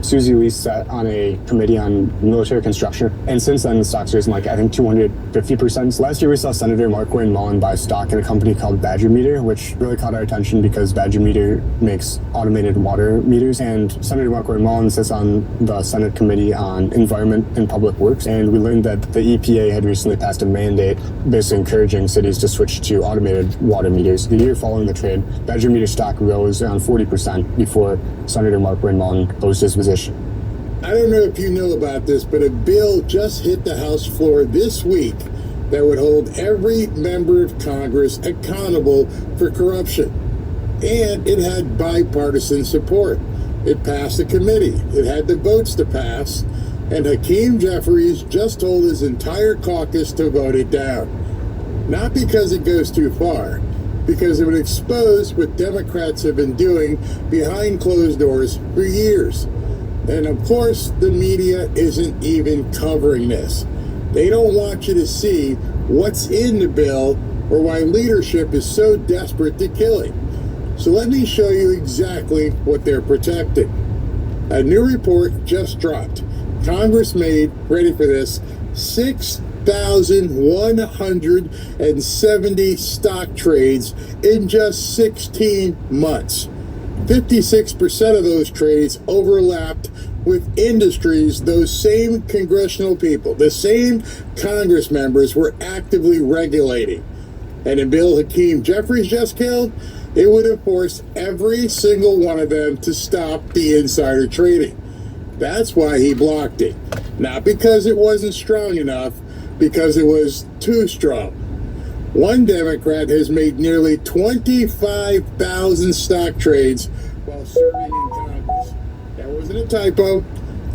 Susie Lee sat on a committee on military construction, and since then the stock's risen like I think 250%. Last year we saw Senator Mark Wayne Mullen buy stock in a company called Badger Meter, which really caught our attention because Badger Meter makes automated water meters, and Senator Mark Wayne Mullen sits on the Senate Committee on Environment and Public Works, and we learned that the EPA had recently passed a mandate basically encouraging cities to switch to automated water meters. The year following the trade, Badger Meter stock rose around 40% before Senator Mark Wayne Mullen closed his position. I don't know if you know about this, but a bill just hit the House floor this week that would hold every member of Congress accountable for corruption. And it had bipartisan support. It passed the committee. It had the votes to pass. And Hakeem Jeffries just told his entire caucus to vote it down. Not because it goes too far, because it would expose what Democrats have been doing behind closed doors for years. And of course, the media isn't even covering this. They don't want you to see what's in the bill or why leadership is so desperate to kill it. So let me show you exactly what they're protecting. A new report just dropped. Congress made, ready for this, 6,170 stock trades in just 16 months. 56% of those trades overlapped with industries those same congressional people, the same Congress members were actively regulating. And in Bill Hakeem Jeffries just killed, it would have forced every single one of them to stop the insider trading. That's why he blocked it. Not because it wasn't strong enough, because it was too strong. One Democrat has made nearly 25,000 stock trades while serving in Congress. That wasn't a typo.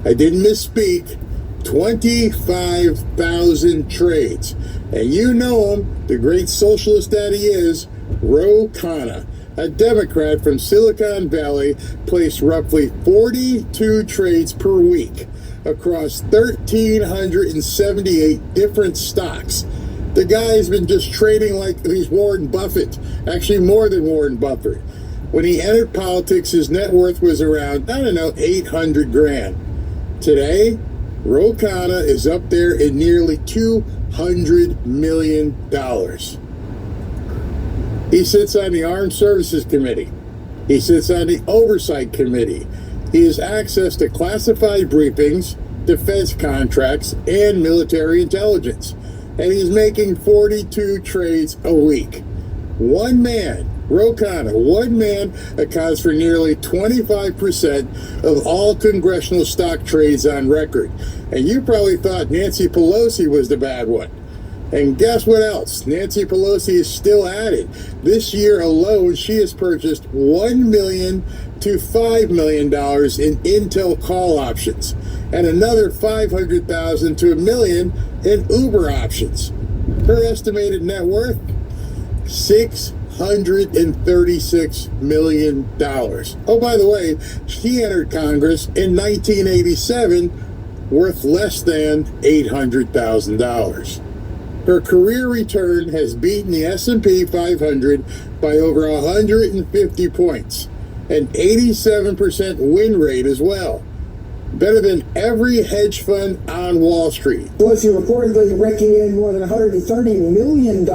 I didn't misspeak. 25,000 trades. And you know him, the great socialist that he is, Ro Khanna, a Democrat from Silicon Valley, placed roughly 42 trades per week across 1,378 different stocks. The guy's been just trading like he's Warren Buffett, actually more than Warren Buffett. When he entered politics, his net worth was around, 800 grand. Today, Ro Khanna is up there at nearly $200 million. He sits on the Armed Services Committee. He sits on the Oversight Committee. He has access to classified briefings, defense contracts, and military intelligence. And he's making 42 trades a week. One man, Ro Khanna, one man accounts for nearly 25% of all congressional stock trades on record. And you probably thought Nancy Pelosi was the bad one. And guess what else? Nancy Pelosi is still at it. This year alone, she has purchased $1 million to $5 million in Intel call options, and another $500,000 to $1 million in Uber options. Her estimated net worth, $636 million. Oh, by the way, she entered Congress in 1987, worth less than $800,000. Her career return has beaten the S&P 500 by over 150 points, an 87% win rate as well. Better than every hedge fund on Wall Street. Pelosi reportedly raking in more than $130 million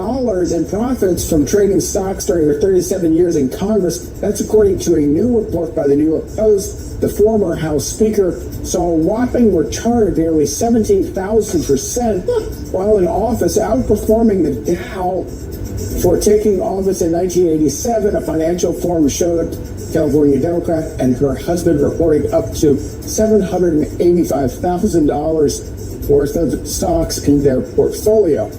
in profits from trading stocks during her 37 years in Congress. That's according to a new report by the New York Post. The former House Speaker saw a whopping return of nearly 17,000% while in office, outperforming the Dow. For taking office in 1987, a financial firm showed California Democrat and her husband reporting up to $785,000 worth of stocks in their portfolio.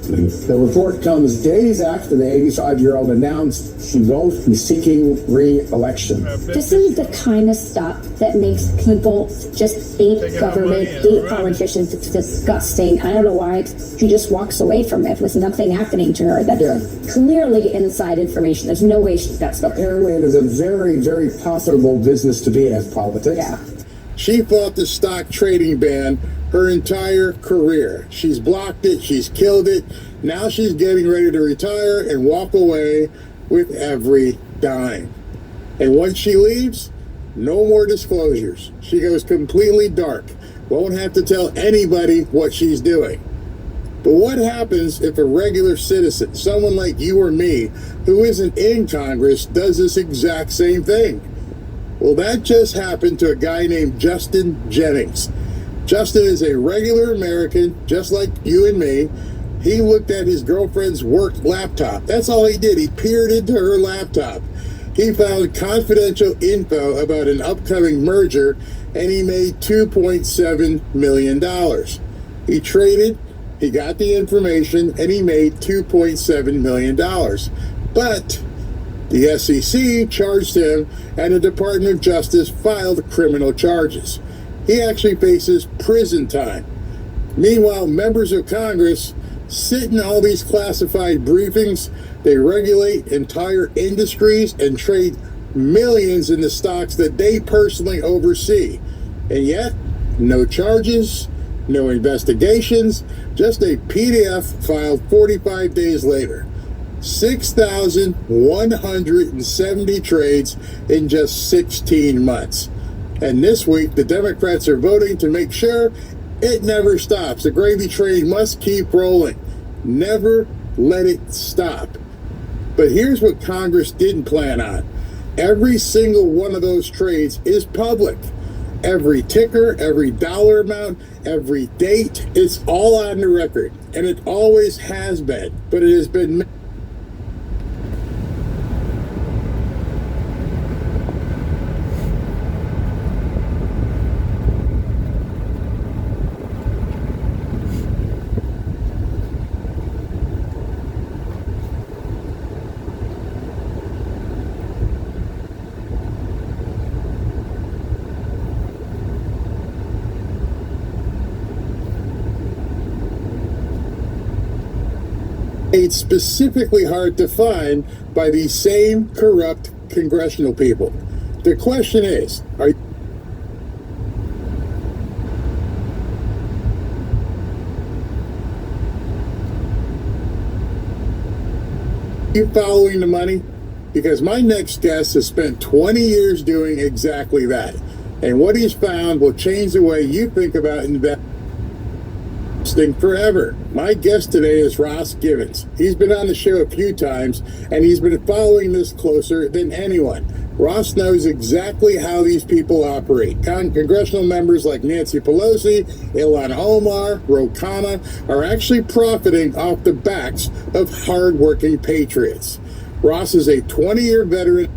The report comes days after the 85-year-old announced she won't be seeking re-election. This is the kind of stuff that makes people just hate government, hate politicians. It's disgusting. I don't know why she just walks away from it with nothing happening to her. That's clearly inside information. There's no way she's got stuff. Apparently, it is a very, very profitable business to be in politics. Yeah. She fought the stock trading ban her entire career. She's blocked it. She's killed it. Now she's getting ready to retire and walk away with every dime. And once she leaves, no more disclosures. She goes completely dark. Won't have to tell anybody what she's doing. But what happens if a regular citizen, someone like you or me, who isn't in Congress, does this exact same thing? Well, that just happened to a guy named Justin Jennings. Justin is a regular American, just like you and me. He looked at his girlfriend's work laptop. That's all he did. He peered into her laptop. He found confidential info about an upcoming merger, and he made $2.7 million. He traded, he got the information, and he made $2.7 million. But the SEC charged him, and the Department of Justice filed criminal charges. He actually faces prison time. Meanwhile, members of Congress sit in all these classified briefings. They regulate entire industries and trade millions in the stocks that they personally oversee. And yet, no charges, no investigations, just a PDF filed 45 days later. 6,170 trades in just 16 months. And this week, the Democrats are voting to make sure it never stops. The gravy train must keep rolling. Never let it stop. But here's what Congress didn't plan on. Every single one of those trades is public. Every ticker, every dollar amount, every date, it's all on the record. And it always has been. But it has been made specifically hard to find by these same corrupt congressional people. The question is, are you following the money? Because my next guest has spent 20 years doing exactly that. And what he's found will change the way you think about investing forever. My guest today is Ross Givens. He's been on the show a few times, and he's been following this closer than anyone. Ross knows exactly how these people operate. Congressional members like Nancy Pelosi, Ilhan Omar, Ro Khanna are actually profiting off the backs of hardworking patriots. Ross is a 20-year veteran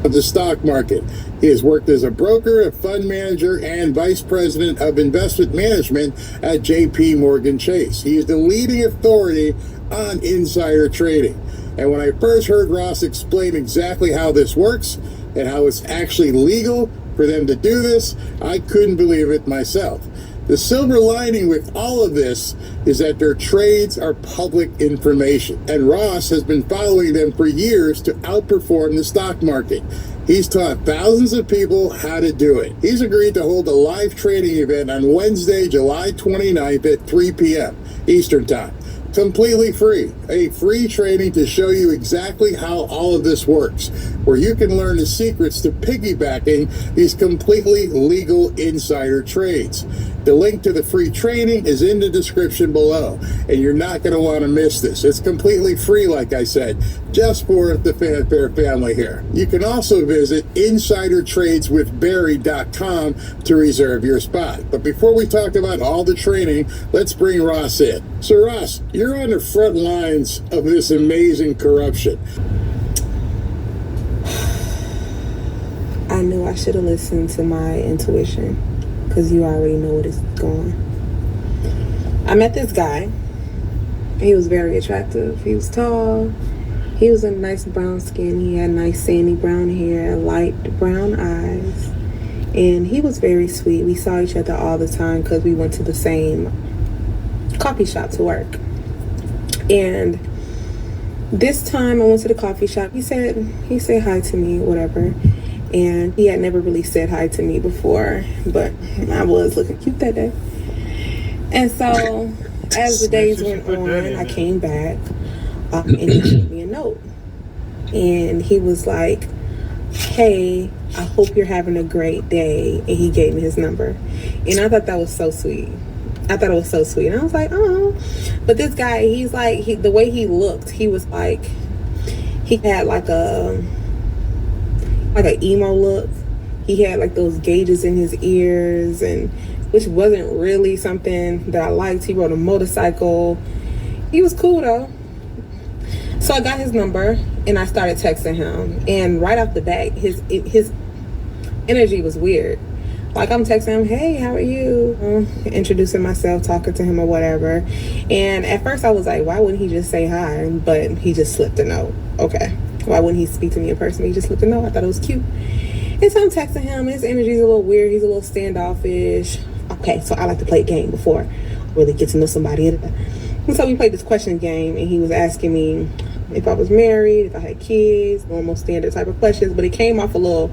of the stock market. He has worked as a broker, a fund manager, and vice president of investment management at JP Morgan Chase. He is the leading authority on insider trading. And when I first heard Ross explain exactly how this works and how it's actually legal for them to do this, I couldn't believe it myself. The silver lining with all of this is that their trades are public information, and Ross has been following them for years to outperform the stock market. He's taught thousands of people how to do it. He's agreed to hold a live trading event on Wednesday, July 29th at 3 p.m. Eastern Time. Completely free. A free training to show you exactly how all of this works, where you can learn the secrets to piggybacking these completely legal insider trades. The link to the free training is in the description below, and you're not going to want to miss this. It's completely free, like I said, just for the Fanfare family here. You can also visit insidertradeswithbarry.com to reserve your spot. But before we talk about all the training, let's bring Ross in. So Ross, you're on the front lines of this amazing corruption. I knew I should have listened to my intuition, because you already know what is going. I met this guy. He was very attractive. He was tall. He was a nice brown skin. He had nice sandy brown hair, light brown eyes. And he was very sweet. We saw each other all the time because we went to the same coffee shop to work. And this time I went to the coffee shop. He said hi to me, whatever. And he had never really said hi to me before, but I was looking cute that day. And so as the days went on, I came back and he gave me a note. And he was like, "Hey, I hope you're having a great day." And he gave me his number. And I thought that was so sweet. I thought it was so sweet. And I was like, oh. But this guy, he's like, the way he looked, he was like, he had like an emo look. He had like those gauges in his ears, and which wasn't really something that I liked. He rode a motorcycle. He was cool though. So I got his number and I started texting him. And right off the bat, his energy was weird. Like I'm texting him, "Hey, how are you?" Introducing myself, talking to him or whatever. And at first I was like, why wouldn't he just say hi? But he just slipped a note. Okay. Why wouldn't he speak to me in person? He just slipped a note. I thought it was cute. And so I'm texting him. His energy's a little weird. He's a little standoffish. Okay, so I like to play a game before I really get to know somebody. And so we played this question game, and he was asking me if I was married, if I had kids, normal standard type of questions. But it came off a little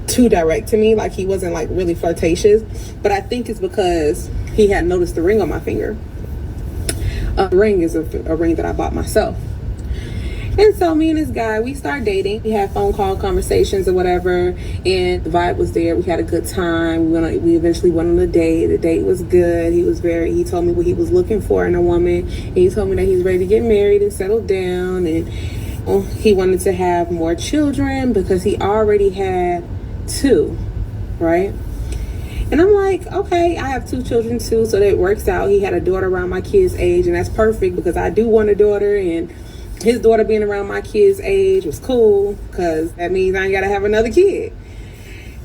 too direct to me, like he wasn't like really flirtatious. But I think it's because he had noticed the ring on my finger. The ring is a ring that I bought myself. And so me and this guy, we start dating. We had phone call conversations or whatever, and the vibe was there. We had a good time. We eventually went on a date. The date was good. He told me what he was looking for in a woman, and he told me that he's ready to get married and settle down, and he wanted to have more children because he already had 2, right? And I'm like, okay, I have 2 children too, so that works out. He had a daughter around my kid's age, and that's perfect because I do want a daughter, and his daughter being around my kid's age was cool because that means I ain't gotta have another kid.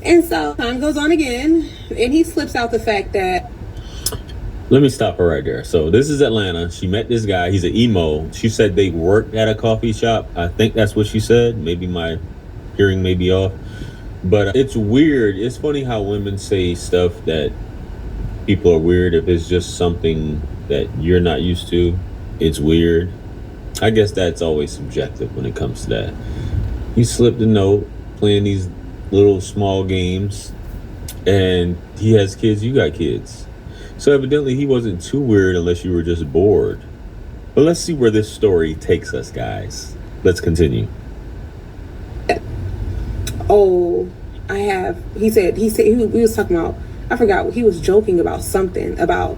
And so time goes on again, and he slips out the fact that. Let me stop her right there. So this is Atlanta. She met this guy. He's an emo. She said they worked at a coffee shop. I think that's what she said. Maybe my hearing may be off. But it's weird. It's funny how women say stuff that people are weird if it's just something that you're not used to. It's weird. I guess that's always subjective when it comes to that. He slipped a note playing these little small games, and he has kids, you got kids. So evidently he wasn't too weird unless you were just bored. But let's see where this story takes us, guys. Let's continue. Oh, he said he was talking about, I forgot, he was joking about something, about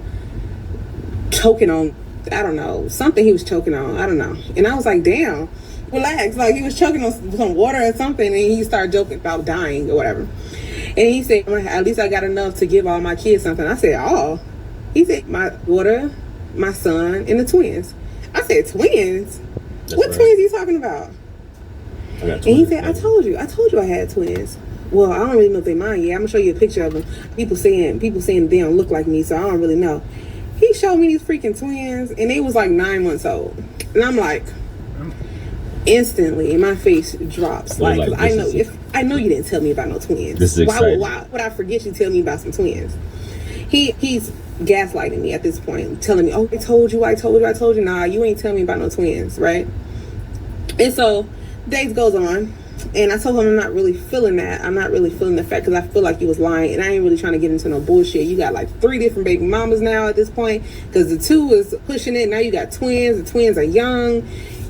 choking on, I don't know, something he was choking on, I don't know. And I was like, damn, relax. Like he was choking on some water or something, and he started joking about dying or whatever. And he said, at least I got enough to give all my kids something. I said, oh. He said, my daughter, my son, and the twins. I said, twins? That's what right. twins are you talking about? I got twins. And he said, I told you I had twins. Well, I don't really know if they mine yet. I'm gonna show you a picture of them. People saying they don't look like me, so I don't really know. He showed me these freaking twins, and they was like 9 months old. And I'm like, instantly, my face drops. Like, 'cause I know you didn't tell me about no twins. This is exciting. Why would I forget you telling me about some twins? He's gaslighting me at this point, telling me, oh, I told you. Nah, you ain't telling me about no twins, right? And so days goes on, and I told him I'm not really feeling that. I'm not really feeling the fact, because I feel like he was lying, and I ain't really trying to get into no bullshit. You got like 3 different baby mamas now at this point, because the 2 is pushing it. Now you got twins. The twins are young.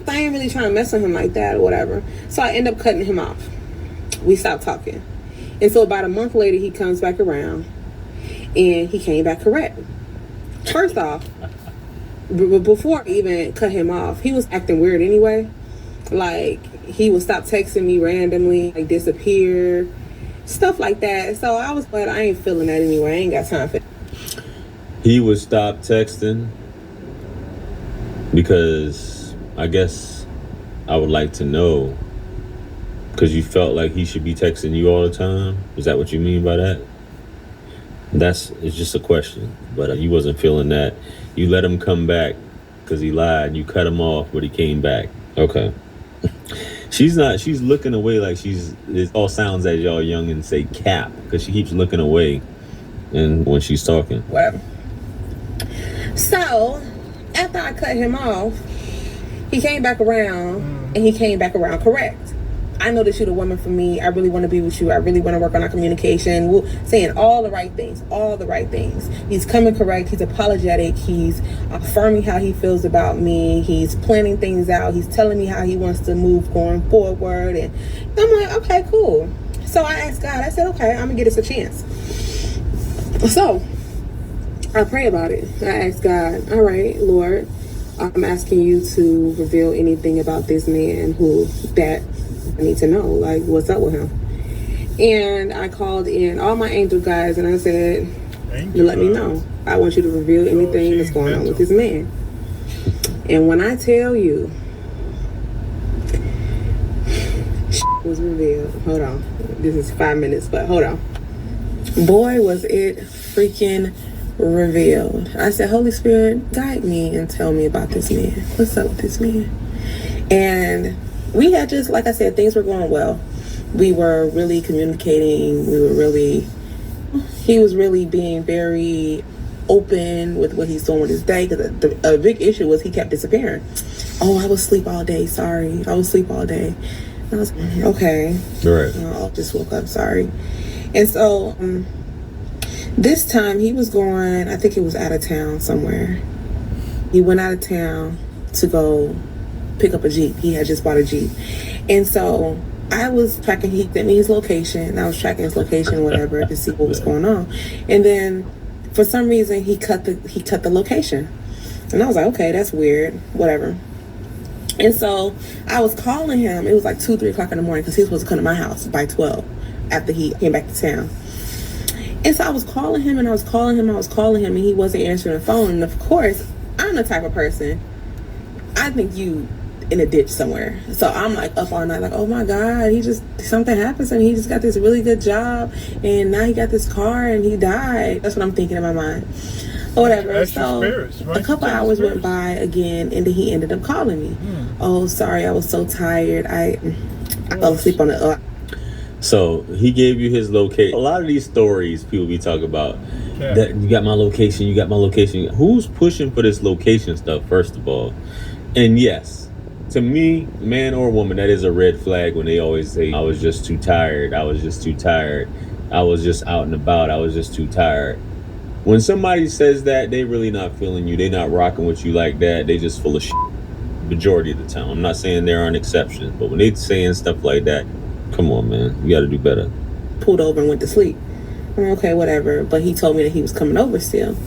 I ain't really trying to mess with him like that or whatever. So I end up cutting him off. We stopped talking. And so about a month later, he comes back around, and he came back correct. First off, before I even cut him off, he was acting weird anyway. Like, he would stop texting me randomly, like disappear, stuff like that. So I was like, I ain't feeling that anyway. I ain't got time for it. He would stop texting because I guess I would like to know, because you felt like he should be texting you all the time. Is that what you mean by that? It's just a question, but you wasn't feeling that. You let him come back because he lied. You cut him off, but he came back. Okay. She's looking away like it all sounds as y'all young and say cap, because she keeps looking away and when she's talking. Whatever. So, after I cut him off, he came back around, and he came back around correct. I know that you're the woman for me. I really want to be with you. I really want to work on our communication. We're saying all the right things. He's coming correct. He's apologetic. He's affirming how he feels about me. He's planning things out. He's telling me how he wants to move going forward. And I'm like, okay, cool. So I asked God, I said, okay, I'm going to give this a chance. So I pray about it. I asked God, all right, Lord, I'm asking you to reveal anything about this man that I need to know, like, what's up with him. And I called in all my angel guys, and I said, let me know. I want you to reveal anything that's going on with this man. And when I tell you, was revealed. Hold on. This is 5 minutes, but hold on. Boy, was it freaking revealed. I said, Holy Spirit, guide me and tell me about this man. What's up with this man? And we had just, like I said, things were going well. We were really communicating. He was really being very open with what he's doing with his day. Because a big issue was he kept disappearing. Oh, I was asleep all day. Sorry. I was asleep all day. And I was like, okay. Right. I just woke up. Sorry. And so this time he was going, I think he was out of town somewhere. He went out of town to go pick up a Jeep. He had just bought a Jeep. And so I was tracking, he sent me his location. I was tracking his location, whatever, to see what was going on. And then for some reason he cut the location. And I was like, okay, that's weird, whatever. And so I was calling him. It was like 2, 3 o'clock in the morning because he was supposed to come to my house by 12 after he came back to town. And so I was calling him and I was calling him and he wasn't answering the phone. And of course, I'm the type of person, I think you in a ditch somewhere. So I'm like up all night like, oh my God, something happened to him. He just got this really good job and now he got this car and he died. That's what I'm thinking in my mind. Or whatever. So a couple hours went by again and then he ended up calling me. Oh, sorry, I was so tired. I fell asleep on the So he gave you his location. A lot of these stories people be talking about, that you got my location. Who's pushing for this location stuff, first of all? And yes, to me, man or woman, that is a red flag when they always say, I was just too tired. I was just out and about. I was just too tired. When somebody says that, they really not feeling you. They not rocking with you like that. They just full of shit majority of the time. I'm not saying there aren't exceptions, but when they saying stuff like that, come on, man, you got to do better. Pulled over and went to sleep. Okay, whatever. But he told me that he was coming over still.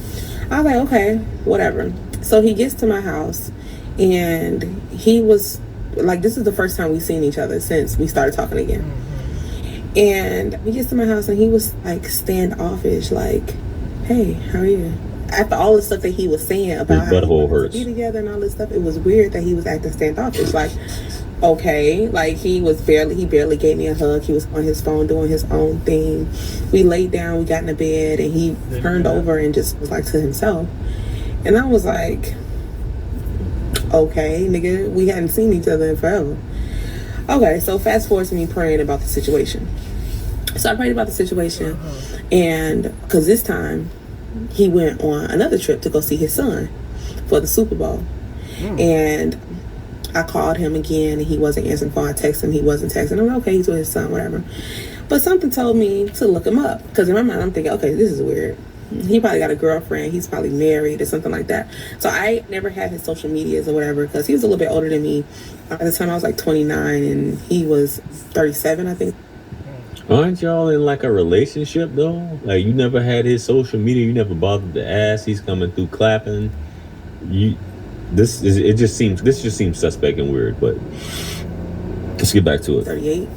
I was like, okay, whatever. So he gets to my house and he was like, this is the first time we've seen each other since we started talking again. And he gets to my house and he was like standoffish, like, hey, how are you? After all the stuff that he was saying about his butthole hurts, be together and all this stuff, it was weird that he was acting standoffish. Like, okay, like he barely gave me a hug. He was on his phone doing his own thing. We laid down, we got in the bed, and he turned over and just was like to himself. And I was like, okay, nigga, we hadn't seen each other in forever. Okay, so fast forward to me praying about the situation. So I prayed about the situation, and because this time he went on another trip to go see his son for the Super Bowl. And I called him again and he wasn't answering phone. I texted him, he wasn't texting. I'm like, okay, he's with his son, whatever. But something told me to look him up because in my mind I'm thinking, okay, this is weird. He probably got a girlfriend, he's probably married or something like that. So I never had his social medias or whatever because he was a little bit older than me. At the time I was like 29 and he was 37, I think. Aren't y'all in like a relationship though? Like you never had his social media, you never bothered to ask. He's coming through clapping. This just seems suspect and weird, but let's get back to it. 38.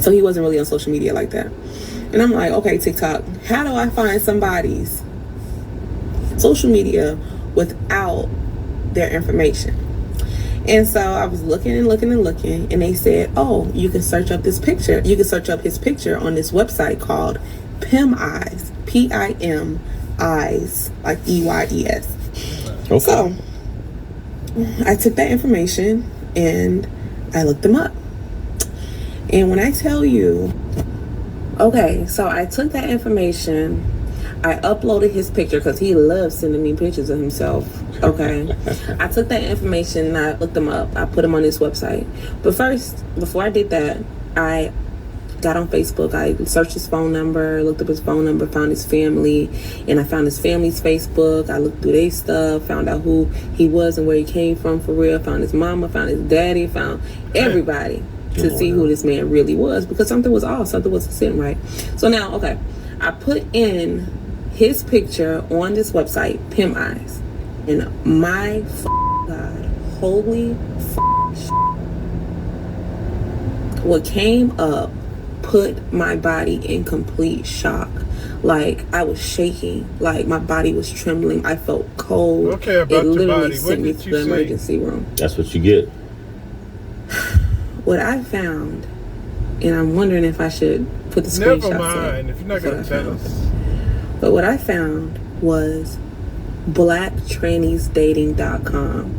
So he wasn't really on social media like that. And I'm like, okay, TikTok, how do I find somebody's social media without their information? And so I was looking, and they said, oh, you can search up this picture. You can search up his picture on this website called Pim Eyes, P-I-M Eyes, like E-Y-E-S. Okay. So I took that information and I looked them up. And when I tell you, okay, so I took that information, I uploaded his picture because he loves sending me pictures of himself. Okay. I took that information and I looked him up. I put him on this website. But first, before I did that, I got on Facebook. I searched his phone number, looked up his phone number, found his family, and I found his family's Facebook. I looked through their stuff, found out who he was and where he came from for real, found his mama, found his daddy, found everybody to see who this man really was because something was off, something wasn't sitting right. So now, okay, I put in his picture on this website, Pim Eyes, and my God, holy what came up put my body in complete shock. Like I was shaking, like my body was trembling. I felt cold. Okay, about it literally your body. sent me to the emergency room. That's what you get. What I found, and I'm wondering if I should put the screenshots Never mind, if you're not going to tell us. But what I found was blacktranniesdating.com,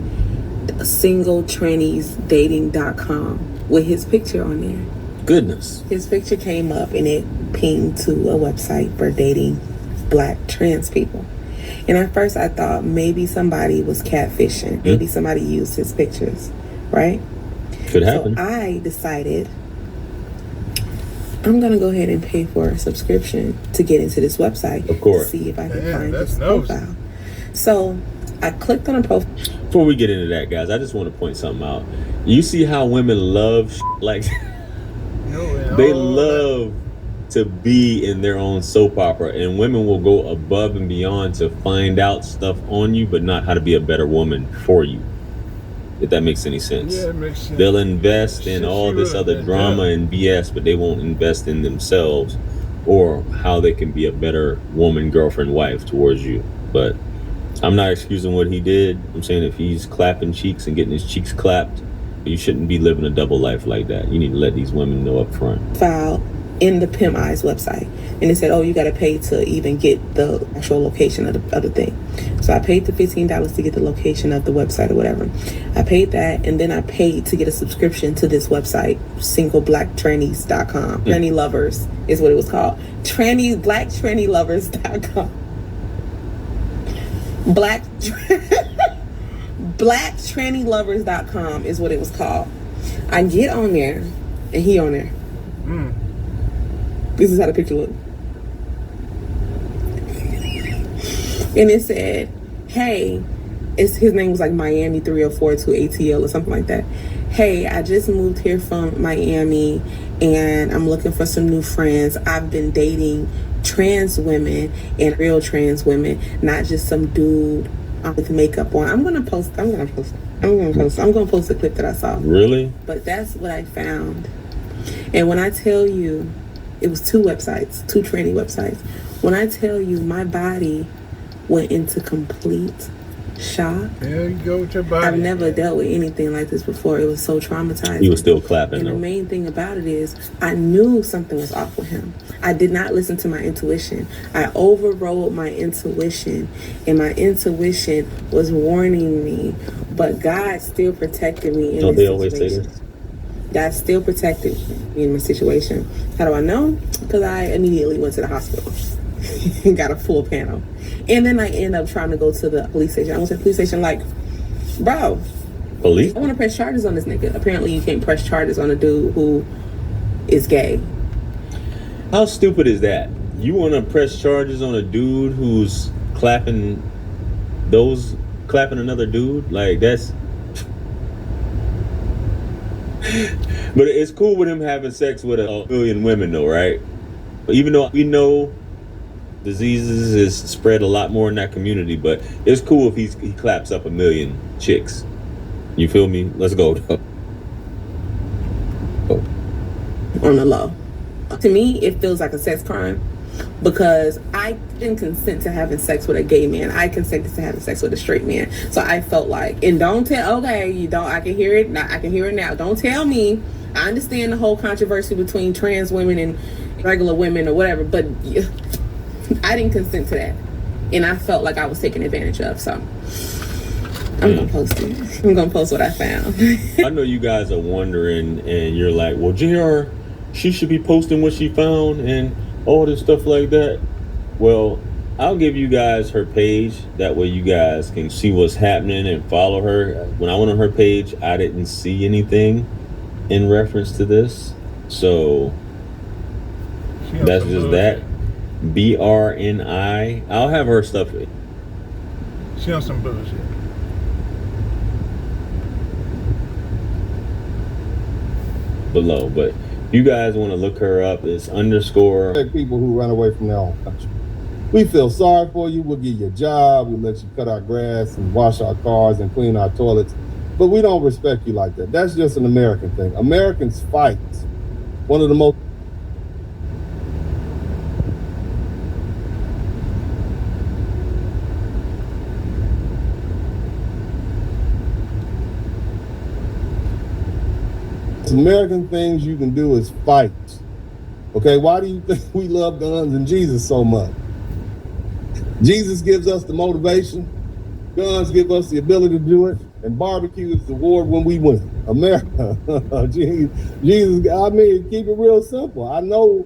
singletranniesdating.com with his picture on there. Goodness. His picture came up and it pinged to a website for dating black trans people. And at first I thought maybe somebody was catfishing. Maybe somebody used his pictures, right? Could happen. So I decided I'm going to go ahead and pay for a subscription to get into this website. Of course. To see if I can find his profile. So I clicked on a profile. Before we get into that, guys, I just want to point something out. You see how women love like they love to be in their own soap opera, and women will go above and beyond to find out stuff on you, but not how to be a better woman for you. If that makes any sense. Yeah, it makes sense. They'll invest in all this other drama and BS, but they won't invest in themselves or how they can be a better woman, girlfriend, wife towards you. But I'm not excusing what he did. I'm saying if he's clapping cheeks and getting his cheeks clapped, you shouldn't be living a double life like that. You need to let these women know up front. File in the Pimp Eyes website, and it said, oh, you got to pay to even get the actual location of the thing. So I paid the $15 to get the location of the website or whatever. I paid that, and then I paid to get a subscription to this website, singleblacktrannies.com. Tranny Lovers is what it was called. Blacktrannylovers.com. Blacktrannylovers.com is what it was called. I get on there, and he on there. This is how the picture looked. And it said, hey, his name was like Miami 3042 ATL or something like that. Hey, I just moved here from Miami and I'm looking for some new friends. I've been dating trans women and real trans women, not just some dude with makeup on. I'm gonna post the clip that I saw. Really? But that's what I found. And when I tell you, it was two tranny websites. When I tell you my body went into complete shock. There you go with your body. I've never dealt with anything like this before. It was so traumatizing. You were still clapping, And though. the main thing about it is I knew something was off with him. I did not listen to my intuition. I overrode my intuition, and my intuition was warning me, but God still protected me in Don't this they always say situation. this? God still protected me in my situation. How do I know? Because I immediately went to the hospital and got a full panel. And then I ended up trying to go to the police station. I went to the police station like, bro, police? I want to press charges on this nigga. Apparently you can't press charges on a dude who is gay. How stupid is that? You want to press charges on a dude who's clapping another dude? Like, that's... But it's cool with him having sex with a million women, though, right? Even though we know diseases is spread a lot more in that community, but it's cool if he claps up a million chicks. You feel me? Let's go. On the low. To me, it feels like a sex crime because I didn't consent to having sex with a gay man. I consented to having sex with a straight man. So I felt like, and don't tell, okay, you don't, I can hear it. I can hear it now. Don't tell me. I understand the whole controversy between trans women and regular women or whatever, but I didn't consent to that. And I felt like I was taken advantage of. So I'm going to post it. I'm going to post what I found. I know you guys are wondering and you're like, well, JR, she should be posting what she found and all this stuff like that. Well, I'll give you guys her page. That way you guys can see what's happening and follow her. When I went on her page, I didn't see anything in reference to this. So that's just that. BRNI. I'll have her stuff. She on some bullshit. Below, but if you guys want to look her up, it's underscore people who run away from their own country. We feel sorry for you. We'll give you a job. We'll let you cut our grass and wash our cars and clean our toilets. But we don't respect you like that. That's just an American thing. Americans fight. One of the most American things you can do is fight. Okay, why do you think we love guns and Jesus so much? Jesus gives us the motivation, guns give us the ability to do it, and barbecue is the award when we win. America, Jesus, I mean, keep it real simple. I know,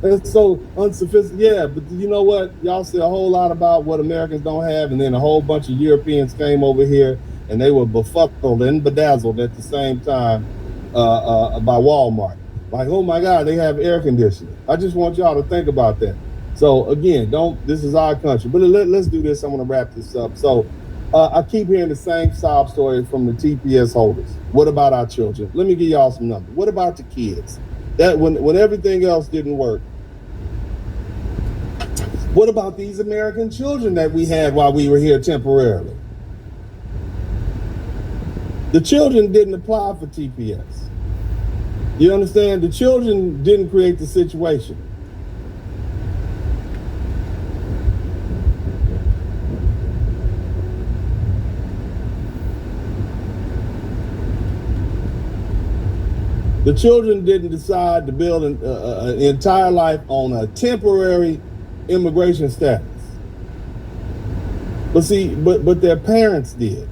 that's so unsophisticated. Yeah, but you know what? Y'all say a whole lot about what Americans don't have, and then a whole bunch of Europeans came over here and they were befuddled and bedazzled at the same time by Walmart. Like, oh my God, they have air conditioning. I just want y'all to think about that. So again, this is our country. But let's do this. I'm gonna wrap this up. So I keep hearing the same sob story from the TPS holders. What about our children? Let me give y'all some numbers. What about the kids? That when everything else didn't work, what about these American children that we had while we were here temporarily? The children didn't apply for TPS. You understand? The children didn't create the situation. The children didn't decide to build an entire life on a temporary immigration status. But see, but their parents did.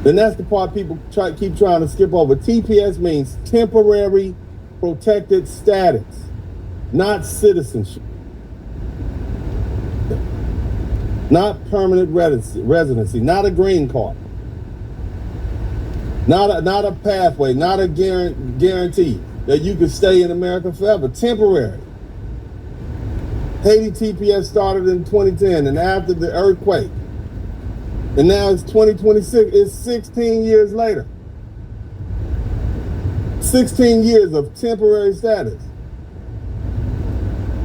And that's the part people keep trying to skip over. TPS means temporary protected status, not citizenship. Not permanent residency, not a green card. Not a pathway, not a guarantee that you could stay in America forever. Temporary. Haiti TPS started in 2010 and after the earthquake. And now it's 2026. It's 16 years later. 16 years of temporary status.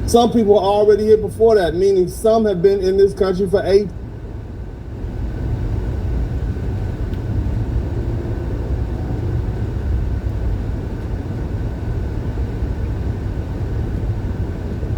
Some people are already here before that, meaning some have been in this country for 8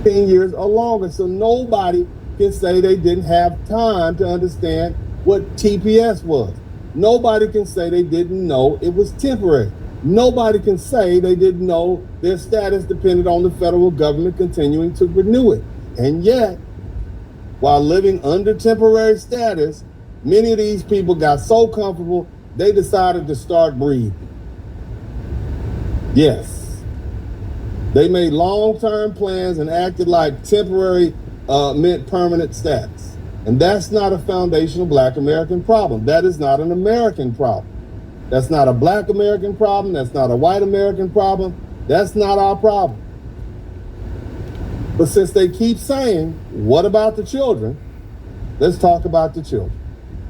years or longer. So nobody can say they didn't have time to understand what TPS was. Nobody can say they didn't know it was temporary. Nobody can say they didn't know their status depended on the federal government continuing to renew it. And yet, while living under temporary status, many of these people got so comfortable, they decided to start breathing. Yes. They made long-term plans and acted like temporary meant permanent status. And that's not a foundational Black American problem. That is not an American problem. That's not a Black American problem. That's not a white American problem. That's not our problem. But since they keep saying, what about the children? Let's talk about the children.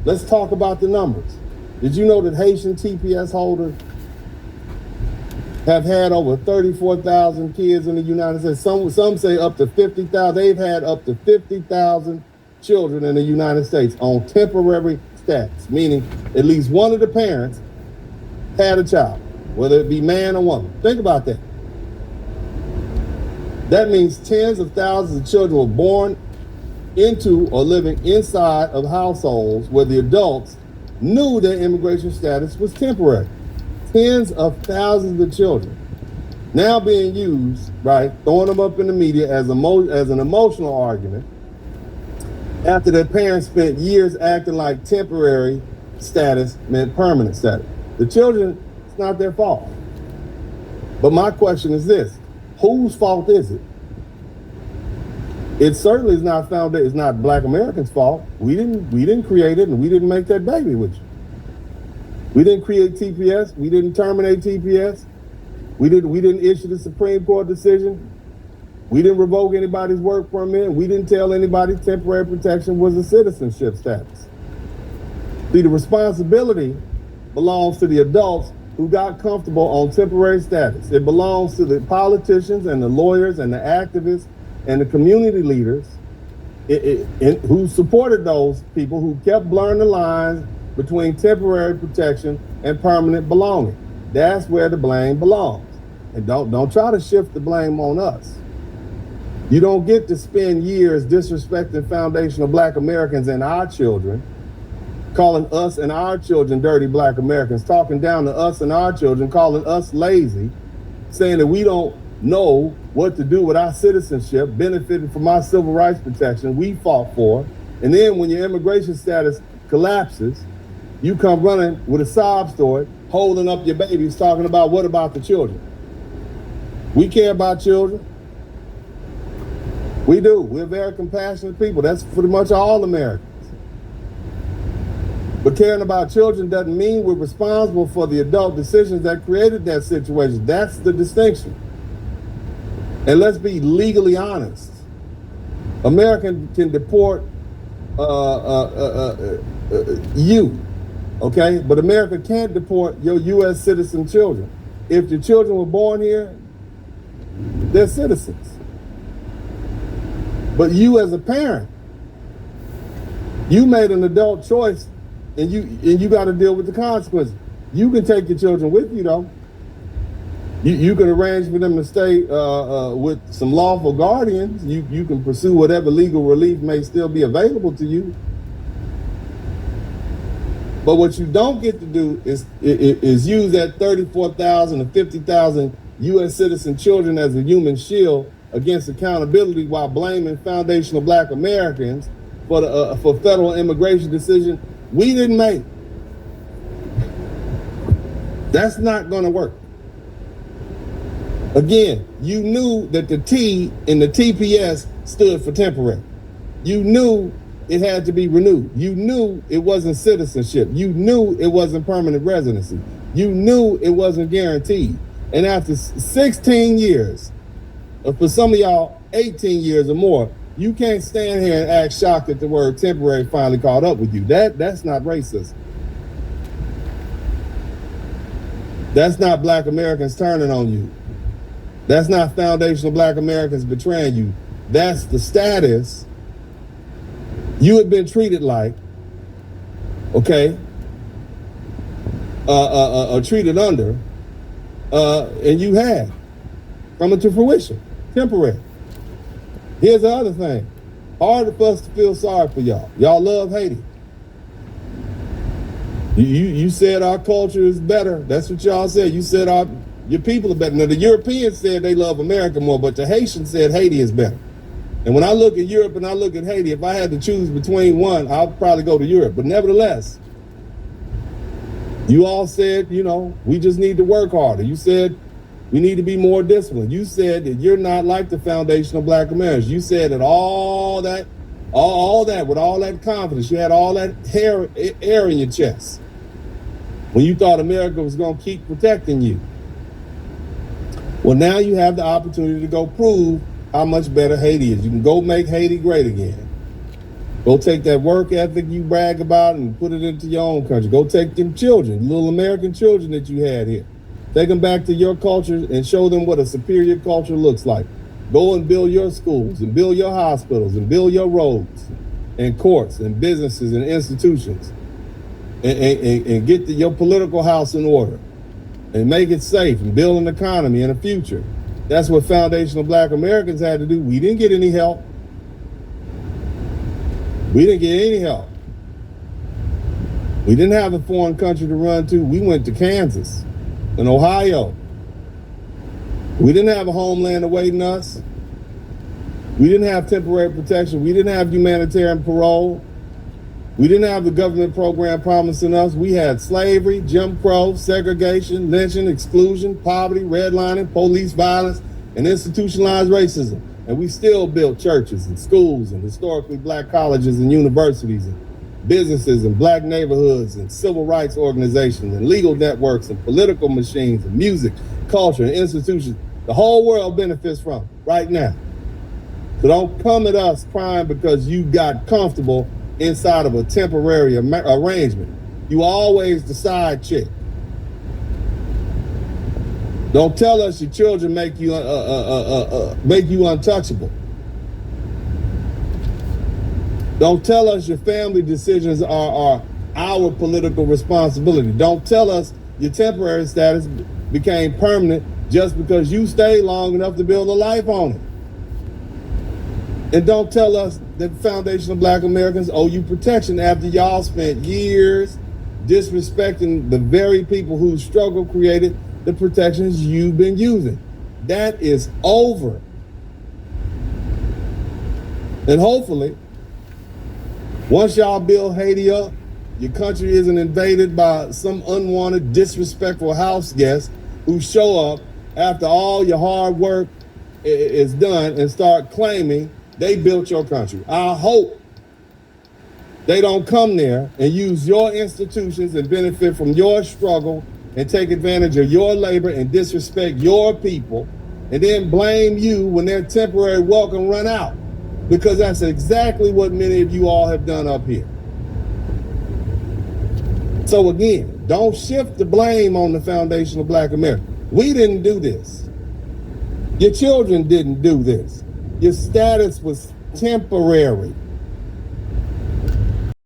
Let's talk about the numbers. Did you know that Haitian TPS holders have had over 34,000 kids in the United States? Some say up to 50,000. They've had up to 50,000 children in the United States on temporary status, meaning at least one of the parents had a child, whether it be man or woman. Think about that. That means tens of thousands of children were born into or living inside of households where the adults knew their immigration status was temporary. Tens of thousands of children now being used, right, throwing them up in the media as an emotional argument after their parents spent years acting like temporary status meant permanent status. The children, it's not their fault. But my question is this: whose fault is it? It certainly is not it's not Black Americans' fault. We didn't create it, and we didn't make that baby with you. We didn't create TPS. We didn't terminate TPS. We didn't issue the Supreme Court decision. We didn't revoke anybody's work permit. We didn't tell anybody temporary protection was a citizenship status. See, the responsibility belongs to the adults who got comfortable on temporary status. It belongs to the politicians and the lawyers and the activists and the community leaders who supported those people who kept blurring the lines between temporary protection and permanent belonging. That's where the blame belongs. And don't try to shift the blame on us. You don't get to spend years disrespecting foundational Black Americans and our children, calling us and our children dirty Black Americans, talking down to us and our children, calling us lazy, saying that we don't know what to do with our citizenship, benefiting from our civil rights protection we fought for. And then when your immigration status collapses, you come running with a sob story, holding up your babies, talking about what about the children? We care about children. We do. We're very compassionate people. That's pretty much all Americans. But caring about children doesn't mean we're responsible for the adult decisions that created that situation. That's the distinction. And let's be legally honest. America can deport you, okay? But America can't deport your U.S. citizen children. If your children were born here, they're citizens. But you as a parent, you made an adult choice, and you got to deal with the consequences. You can take your children with you, though. You can arrange for them to stay with some lawful guardians. You can pursue whatever legal relief may still be available to you. But what you don't get to do is use that 34,000 to 50,000 U.S. citizen children as a human shield against accountability while blaming foundational Black Americans for federal immigration decision we didn't make. That's not going to work. Again, you knew that the T in the TPS stood for temporary. You knew it had to be renewed. You knew it wasn't citizenship. You knew it wasn't permanent residency. You knew it wasn't guaranteed. And after 16 years, or for some of y'all, 18 years or more, you can't stand here and act shocked that the word temporary finally caught up with you. That's not racism. That's not Black Americans turning on you. That's not foundational Black Americans betraying you. That's the status you had been treated like, okay, treated under, and you had coming to fruition, temporary. Here's the other thing. Hard for us to feel sorry for y'all. Y'all love Haiti. You said our culture is better. That's what y'all said. You said your people are better. Now, the Europeans said they love America more, but the Haitians said Haiti is better. And when I look at Europe and I look at Haiti, if I had to choose between one, I'll probably go to Europe. But nevertheless, you all said, we just need to work harder. You said we need to be more disciplined. You said that you're not like the foundational Black Americans. You said that all that with all that confidence, you had all that air in your chest when you thought America was going to keep protecting you. Well, now you have the opportunity to go prove how much better Haiti is. You can go make Haiti great again. Go take that work ethic you brag about and put it into your own country. Go take them children, little American children that you had here. Take them back to your culture and show them what a superior culture looks like. Go and build your schools and build your hospitals and build your roads and courts and businesses and institutions and get your political house in order and make it safe and build an economy and a future. That's what foundational Black Americans had to do. We didn't get any help. We didn't get any help. We didn't have a foreign country to run to. We went to Kansas and Ohio. We didn't have a homeland awaiting us. We didn't have temporary protection. We didn't have humanitarian parole. We didn't have the government program promising us. We had slavery, Jim Crow, segregation, lynching, exclusion, poverty, redlining, police violence, and institutionalized racism. And we still built churches and schools and historically Black colleges and universities and businesses and Black neighborhoods and civil rights organizations and legal networks and political machines and music, culture, and institutions. The whole world benefits from right now. So don't come at us crying because you got comfortable inside of a temporary arrangement. You always the side chick. Don't tell us your children make you untouchable. Don't tell us your family decisions are our political responsibility. Don't tell us your temporary status became permanent just because you stayed long enough to build a life on it. And don't tell us that foundational Black Americans owe you protection after y'all spent years disrespecting the very people whose struggle created the protections you've been using. That is over. And hopefully, once y'all build Haiti up, your country isn't invaded by some unwanted, disrespectful house guests who show up after all your hard work is done and start claiming they built your country. I hope they don't come there and use your institutions and benefit from your struggle and take advantage of your labor and disrespect your people and then blame you when their temporary welcome run out. Because that's exactly what many of you all have done up here. So again, don't shift the blame on the foundation of Black America. We didn't do this. Your children didn't do this. Your status was temporary.